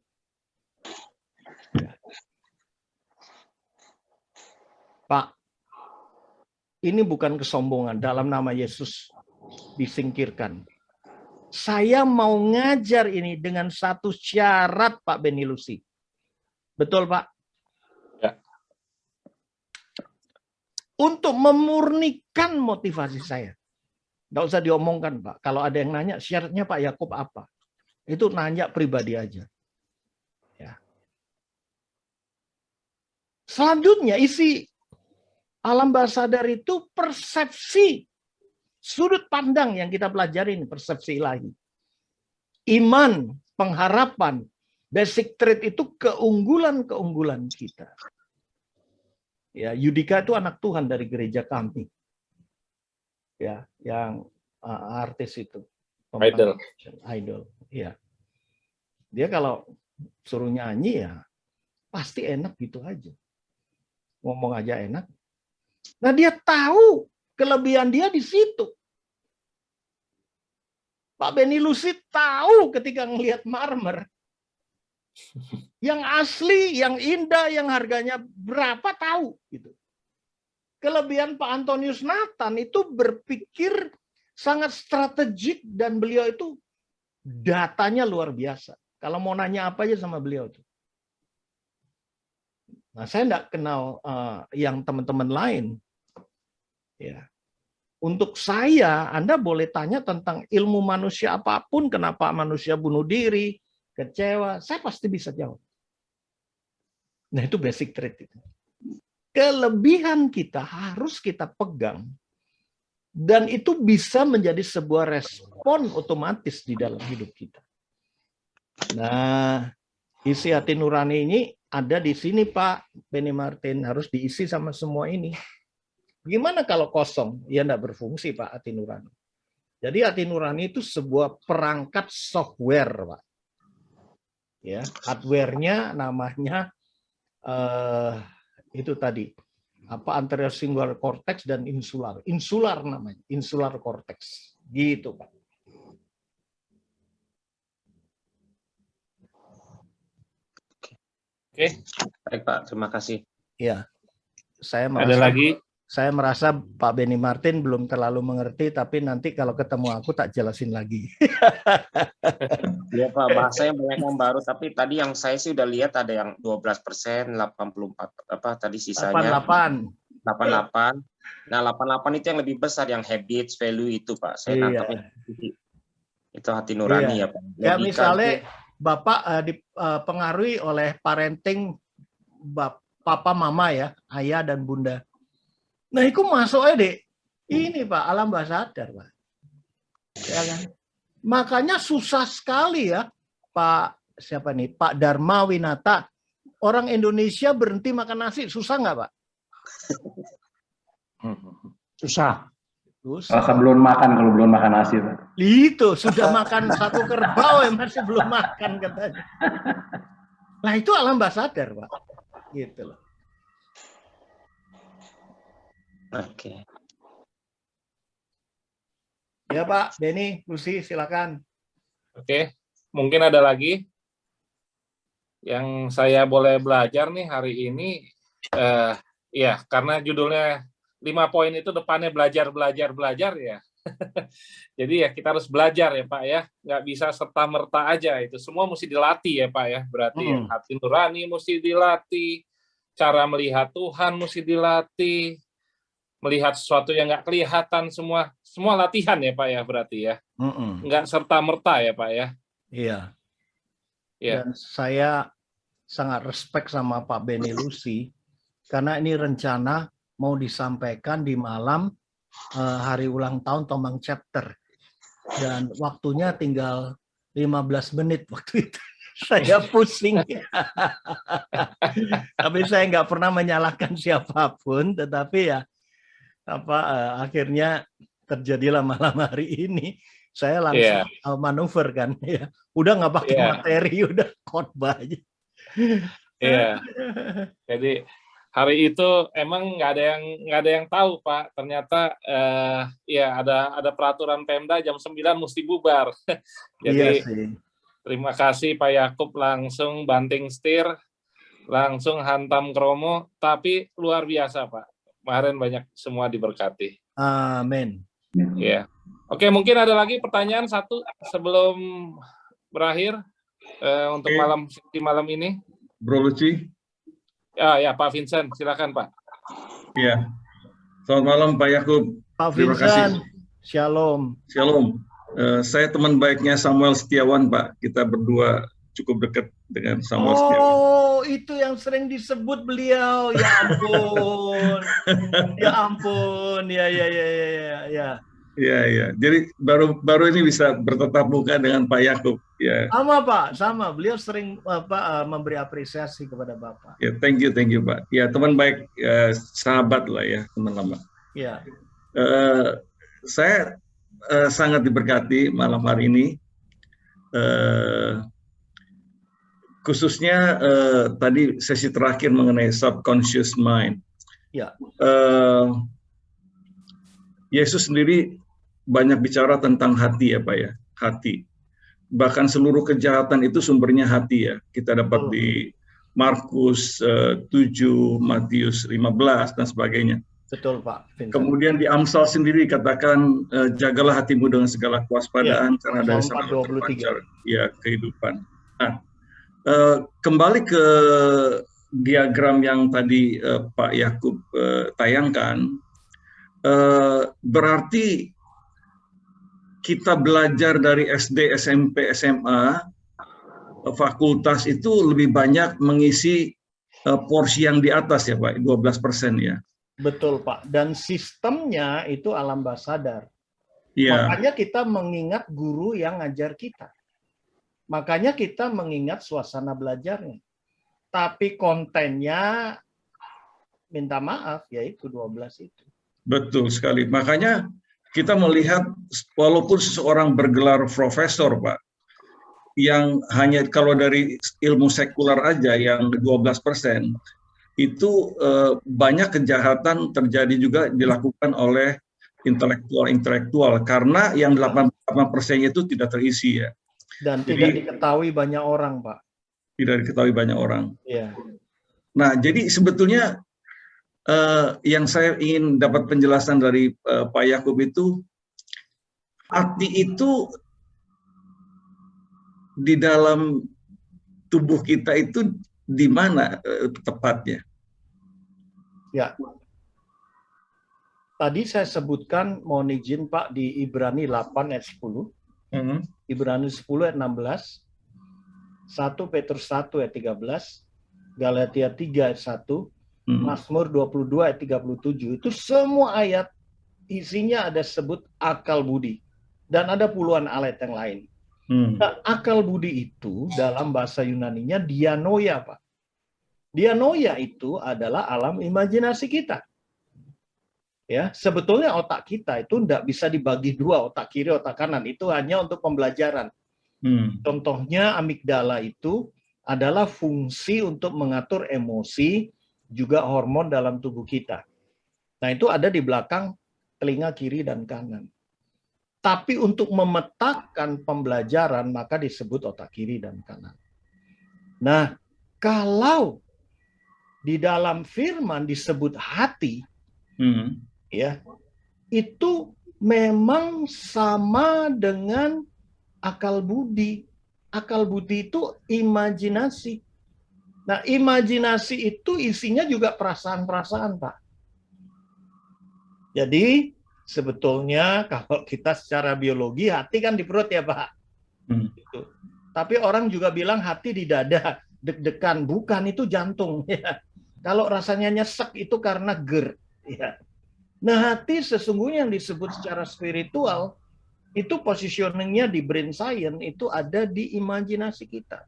Pak, ini bukan kesombongan. Dalam nama Yesus disingkirkan. Saya mau ngajar ini dengan satu syarat, Pak Benny Lucy. Betul, Pak? Ya. Untuk memurnikan motivasi saya. Nggak usah diomongkan, Pak. Kalau ada yang nanya, syaratnya Pak Yakub apa? Itu nanya pribadi aja. Ya. Selanjutnya, isi alam bawah sadar itu persepsi. Sudut pandang yang kita pelajari ini, persepsi ilahi. Iman, pengharapan, basic trait itu keunggulan-keunggulan kita. Ya, Yudika itu anak Tuhan dari gereja kami. Ya, yang artis itu. Idol. Ya. Dia kalau suruh nyanyi ya pasti enak gitu aja. Ngomong aja enak. Nah, dia tahu kelebihan dia di situ. Pak Benny Lucy tahu ketika ngelihat marmer. Yang asli, yang indah, yang harganya berapa tahu gitu. Kelebihan Pak Antonius Nathan itu berpikir sangat strategik dan beliau itu datanya luar biasa. Kalau mau nanya apa aja sama beliau tuh. Nah, saya enggak kenal yang teman-teman lain. Ya. Untuk saya, Anda boleh tanya tentang ilmu manusia apapun, kenapa manusia bunuh diri, kecewa, saya pasti bisa jawab. Nah, itu basic trait itu. Kelebihan kita harus kita pegang. Dan itu bisa menjadi sebuah respon otomatis di dalam hidup kita. Nah, isi hati nurani ini ada di sini Pak Benny Martin, harus diisi sama semua ini. Gimana kalau kosong? Ya enggak berfungsi Pak hati nurani. Jadi hati nurani itu sebuah perangkat software Pak. Ya, hardware-nya namanya itu tadi apa anterior singular cortex dan insular namanya, insular cortex gitu Pak. Oke, baik Pak, terima kasih. Ya, Ada lagi? Saya merasa Pak Benny Martin belum terlalu mengerti, tapi nanti kalau ketemu aku tak jelasin lagi. Iya Pak, bahasanya banyak yang baru, tapi tadi yang saya sih udah lihat ada yang 12%, 84 apa tadi sisanya 88. Nah, 88 itu yang lebih besar, yang habits, value itu Pak. Saya nangkapnya itu hati nurani ya Pak. Ya misalnya Bapak dipengaruhi oleh parenting papa mama ya, ayah dan bunda. Nah, itu masuk aja deh. Ini Pak, alam bawah sadar, Pak. Ya kan? Makanya susah sekali ya, Pak siapa nih? Pak Dharma Winata. Orang Indonesia berhenti makan nasi, susah nggak, Pak? Susah. Sebelum makan, kalau belum makan nasi, Pak. Itu, sudah makan satu kerbau ya masih belum makan katanya. Nah, itu alam bawah sadar, Pak. Gitu loh. Oke. Ya Pak, Benny, Lucy, silakan. Oke, mungkin ada lagi yang saya boleh belajar nih hari ini. Ya, karena judulnya 5 poin itu depannya belajar ya. Jadi ya kita harus belajar ya Pak ya, nggak bisa serta-merta aja, itu semua mesti dilatih ya Pak ya. Berarti ya, hati nurani mesti dilatih, cara melihat Tuhan mesti dilatih, melihat sesuatu yang nggak kelihatan, semua latihan ya Pak ya, berarti ya. Nggak serta-merta ya Pak ya. Iya. Dan saya sangat respect sama Pak Benny Lucy, karena ini rencana mau disampaikan di malam hari ulang tahun Tomang Chapter. Dan waktunya tinggal 15 menit waktu itu. Saya pusing. Tapi saya nggak pernah menyalahkan siapapun, tetapi ya akhirnya terjadilah malam hari ini. Saya langsung manuver kan ya. Udah nggak pakai materi, udah khotbah aja. Iya. Jadi hari itu emang nggak ada yang tahu Pak. Ternyata ada peraturan Pemda jam 9 mesti bubar. Jadi terima kasih Pak Yakub, langsung banting setir, langsung hantam kromo, tapi luar biasa Pak. Kemarin banyak semua diberkati. Amin. Ya. Oke, mungkin ada lagi pertanyaan satu sebelum berakhir untuk malam ini. Bro Lucy. Ya Pak Vincent, silakan Pak. Iya. Selamat malam Pak Yakub. Pak Vincent. Shalom. Shalom. Saya teman baiknya Samuel Setiawan Pak. Kita berdua cukup dekat dengan Samuel Setiawan. Oh, itu yang sering disebut beliau. Ya ampun. Ya ampun. Ya. Iya. Jadi baru ini bisa bertatap muka dengan Pak Yakub. Ya. Sama Pak, sama. Beliau sering memberi apresiasi kepada Bapak. Ya, thank you Pak. Ya, teman baik, sahabat lah ya, teman lama. Ya. Saya sangat diberkati malam hari ini. Khususnya tadi sesi terakhir mengenai subconscious mind. Ya. Yesus sendiri banyak bicara tentang hati ya Pak ya, hati. Bahkan seluruh kejahatan itu sumbernya hati ya. Kita dapat di Markus 7, Matius 15 dan sebagainya. Betul Pak Vincent. Kemudian di Amsal sendiri dikatakan jagalah hatimu dengan segala kewaspadaan karena dari sana terpancar ya kehidupan. Nah, kembali ke diagram yang tadi Pak Yakub tayangkan, berarti kita belajar dari SD, SMP, SMA, fakultas itu lebih banyak mengisi porsi yang di atas ya Pak, 12% ya. Betul Pak, dan sistemnya itu alam bawah sadar. Ya. Makanya kita mengingat guru yang ngajar kita. Makanya kita mengingat suasana belajarnya. tapi kontennya minta maaf, yaitu 12 itu. Betul sekali. Makanya kita melihat walaupun seseorang bergelar profesor, Pak, yang hanya kalau dari ilmu sekular aja yang 12%, itu banyak kejahatan terjadi juga dilakukan oleh intelektual karena yang 88% itu tidak terisi ya. Dan tidak diketahui banyak orang, Pak. Tidak diketahui banyak orang. Iya. Nah, jadi sebetulnya yang saya ingin dapat penjelasan dari Pak Yakub itu, hati itu di dalam tubuh kita itu di mana tepatnya? Ya. Tadi saya sebutkan, mohon izin Pak, di Ibrani 8 ayat 10. Ibrani 10 ayat 16. 1 Petrus 1 ayat 13. Galatia 3 ayat 1. Mazmur 22 ayat 37. Itu semua ayat isinya ada sebut akal budi. Dan ada puluhan ayat yang lain. Nah, akal budi itu dalam bahasa Yunaninya dianoia, Pak. Dianoia itu adalah alam imajinasi kita. Ya, sebetulnya otak kita itu tidak bisa dibagi dua, otak kiri, otak kanan. Itu hanya untuk pembelajaran. Contohnya amigdala itu adalah fungsi untuk mengatur emosi, juga hormon dalam tubuh kita. Nah, itu ada di belakang telinga kiri dan kanan. Tapi untuk memetakan pembelajaran, maka disebut otak kiri dan kanan. Nah, kalau di dalam firman disebut hati, ya, itu memang sama dengan akal budi. Akal budi itu imajinasi. Nah, imajinasi itu isinya juga perasaan-perasaan, Pak. Jadi, sebetulnya kalau kita secara biologi, hati kan di perut ya, Pak. Gitu. Tapi orang juga bilang hati di dada, deg-degan. Bukan, itu jantung. Ya. Kalau rasanya nyesek itu karena GERD. Ya. Nah, hati sesungguhnya yang disebut secara spiritual, itu positioningnya di brain science, itu ada di imajinasi kita.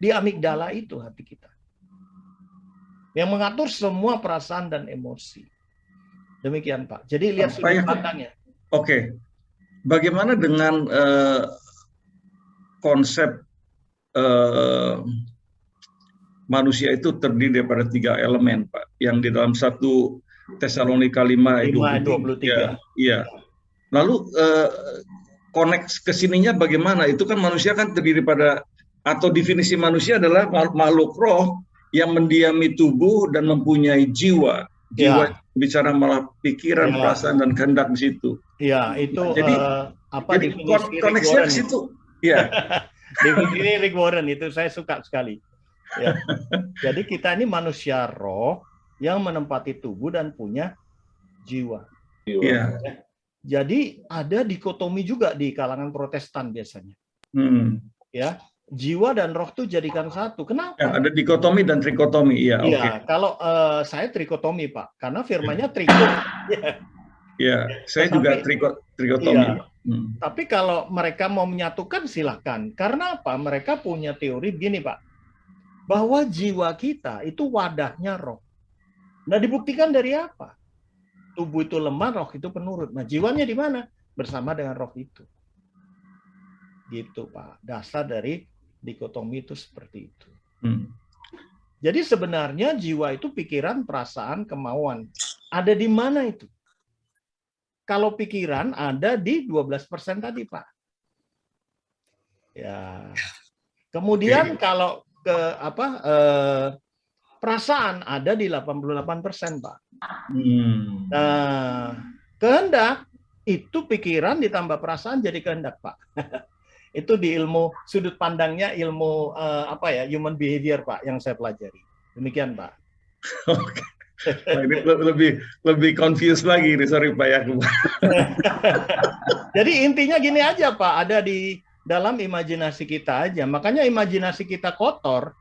Di amigdala itu hati kita. Yang mengatur semua perasaan dan emosi. Demikian, Pak. Jadi lihat sudut pandangnya. Oke. Bagaimana dengan konsep manusia itu terdiri daripada 3 elemen, Pak, yang di dalam 1 Tesalonika 5 ayat 23. Iya. Lalu connect ke sininya bagaimana? Itu kan manusia kan terdiri pada, atau definisi manusia adalah makhluk roh yang mendiami tubuh dan mempunyai jiwa. Jiwa bicara malah pikiran, perasaan dan kehendak di situ. Iya, itu jadi koneksinya ke situ. Iya. Definisi Rick Warren itu saya suka sekali. Ya. Jadi kita ini manusia roh yang menempati tubuh dan punya jiwa. Iya. Jadi ada dikotomi juga di kalangan Protestan biasanya. Ya, jiwa dan roh itu jadikan satu. Kenapa? Ya, ada dikotomi dan trikotomi. Iya. Iya. Okay. Kalau saya trikotomi, Pak, karena firmannya triko. Iya. Saya juga trikotomi. Iya. Tapi kalau mereka mau menyatukan silahkan. Karena apa? Mereka punya teori begini, Pak, bahwa jiwa kita itu wadahnya roh. Nah, dibuktikan dari apa? Tubuh itu lemah, roh itu penurut. Nah, jiwanya di mana? Bersama dengan roh itu. Gitu, Pak. Dasar dari dikotomi itu seperti itu. Jadi sebenarnya jiwa itu pikiran, perasaan, kemauan. Ada di mana itu? Kalau pikiran ada di 12% tadi, Pak. Ya. Kemudian kalau perasaan ada di 88%, Pak. Nah, kehendak itu pikiran ditambah perasaan jadi kehendak, Pak. Itu di ilmu sudut pandangnya ilmu human behavior, Pak, yang saya pelajari. Demikian, Pak. Oke. Ini lebih confused lagi nih, sorry Pak Yakub. Jadi intinya gini aja, Pak, ada di dalam imajinasi kita aja. Makanya imajinasi kita kotor.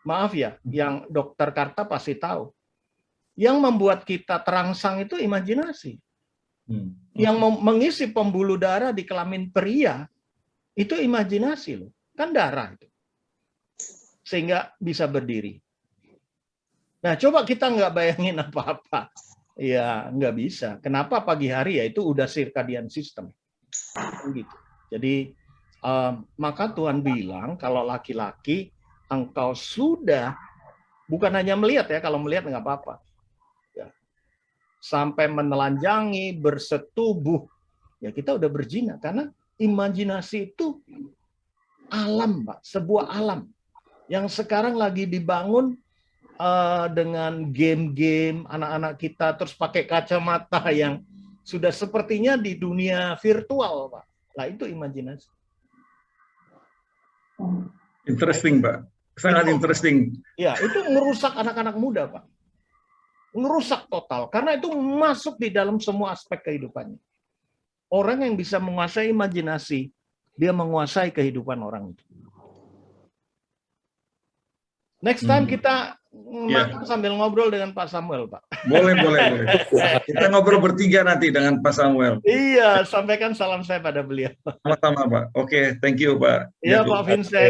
Maaf ya, yang Dokter Karta pasti tahu. Yang membuat kita terangsang itu imajinasi. Yang mengisi pembuluh darah di kelamin pria itu imajinasi loh, kan darah itu. sehingga bisa berdiri. Nah, coba kita nggak bayangin apa-apa. Ya, nggak bisa. Kenapa pagi hari? Ya itu udah circadian system. Gitu. Jadi, maka Tuhan bilang, kalau laki-laki, engkau sudah, bukan hanya melihat ya, kalau melihat nggak apa-apa. Ya. Sampai menelanjangi, bersetubuh, ya kita udah berzina. Karena imajinasi itu alam, Pak. Sebuah alam. Yang sekarang lagi dibangun dengan game-game anak-anak kita, terus pakai kacamata yang sudah sepertinya di dunia virtual, Pak. Nah, itu imajinasi. Interesting, Pak. Sangat interesting. Ya, itu merusak anak-anak muda, Pak. Merusak total. Karena itu masuk di dalam semua aspek kehidupannya. Orang yang bisa menguasai imajinasi, dia menguasai kehidupan orang itu. Next time kita makan sambil ngobrol dengan Pak Samuel, Pak. Boleh. Kita ngobrol bertiga nanti dengan Pak Samuel. Iya, sampaikan salam saya pada beliau. Sama-sama, Pak. Oke, thank you, Pak. Iya, Pak Vincent.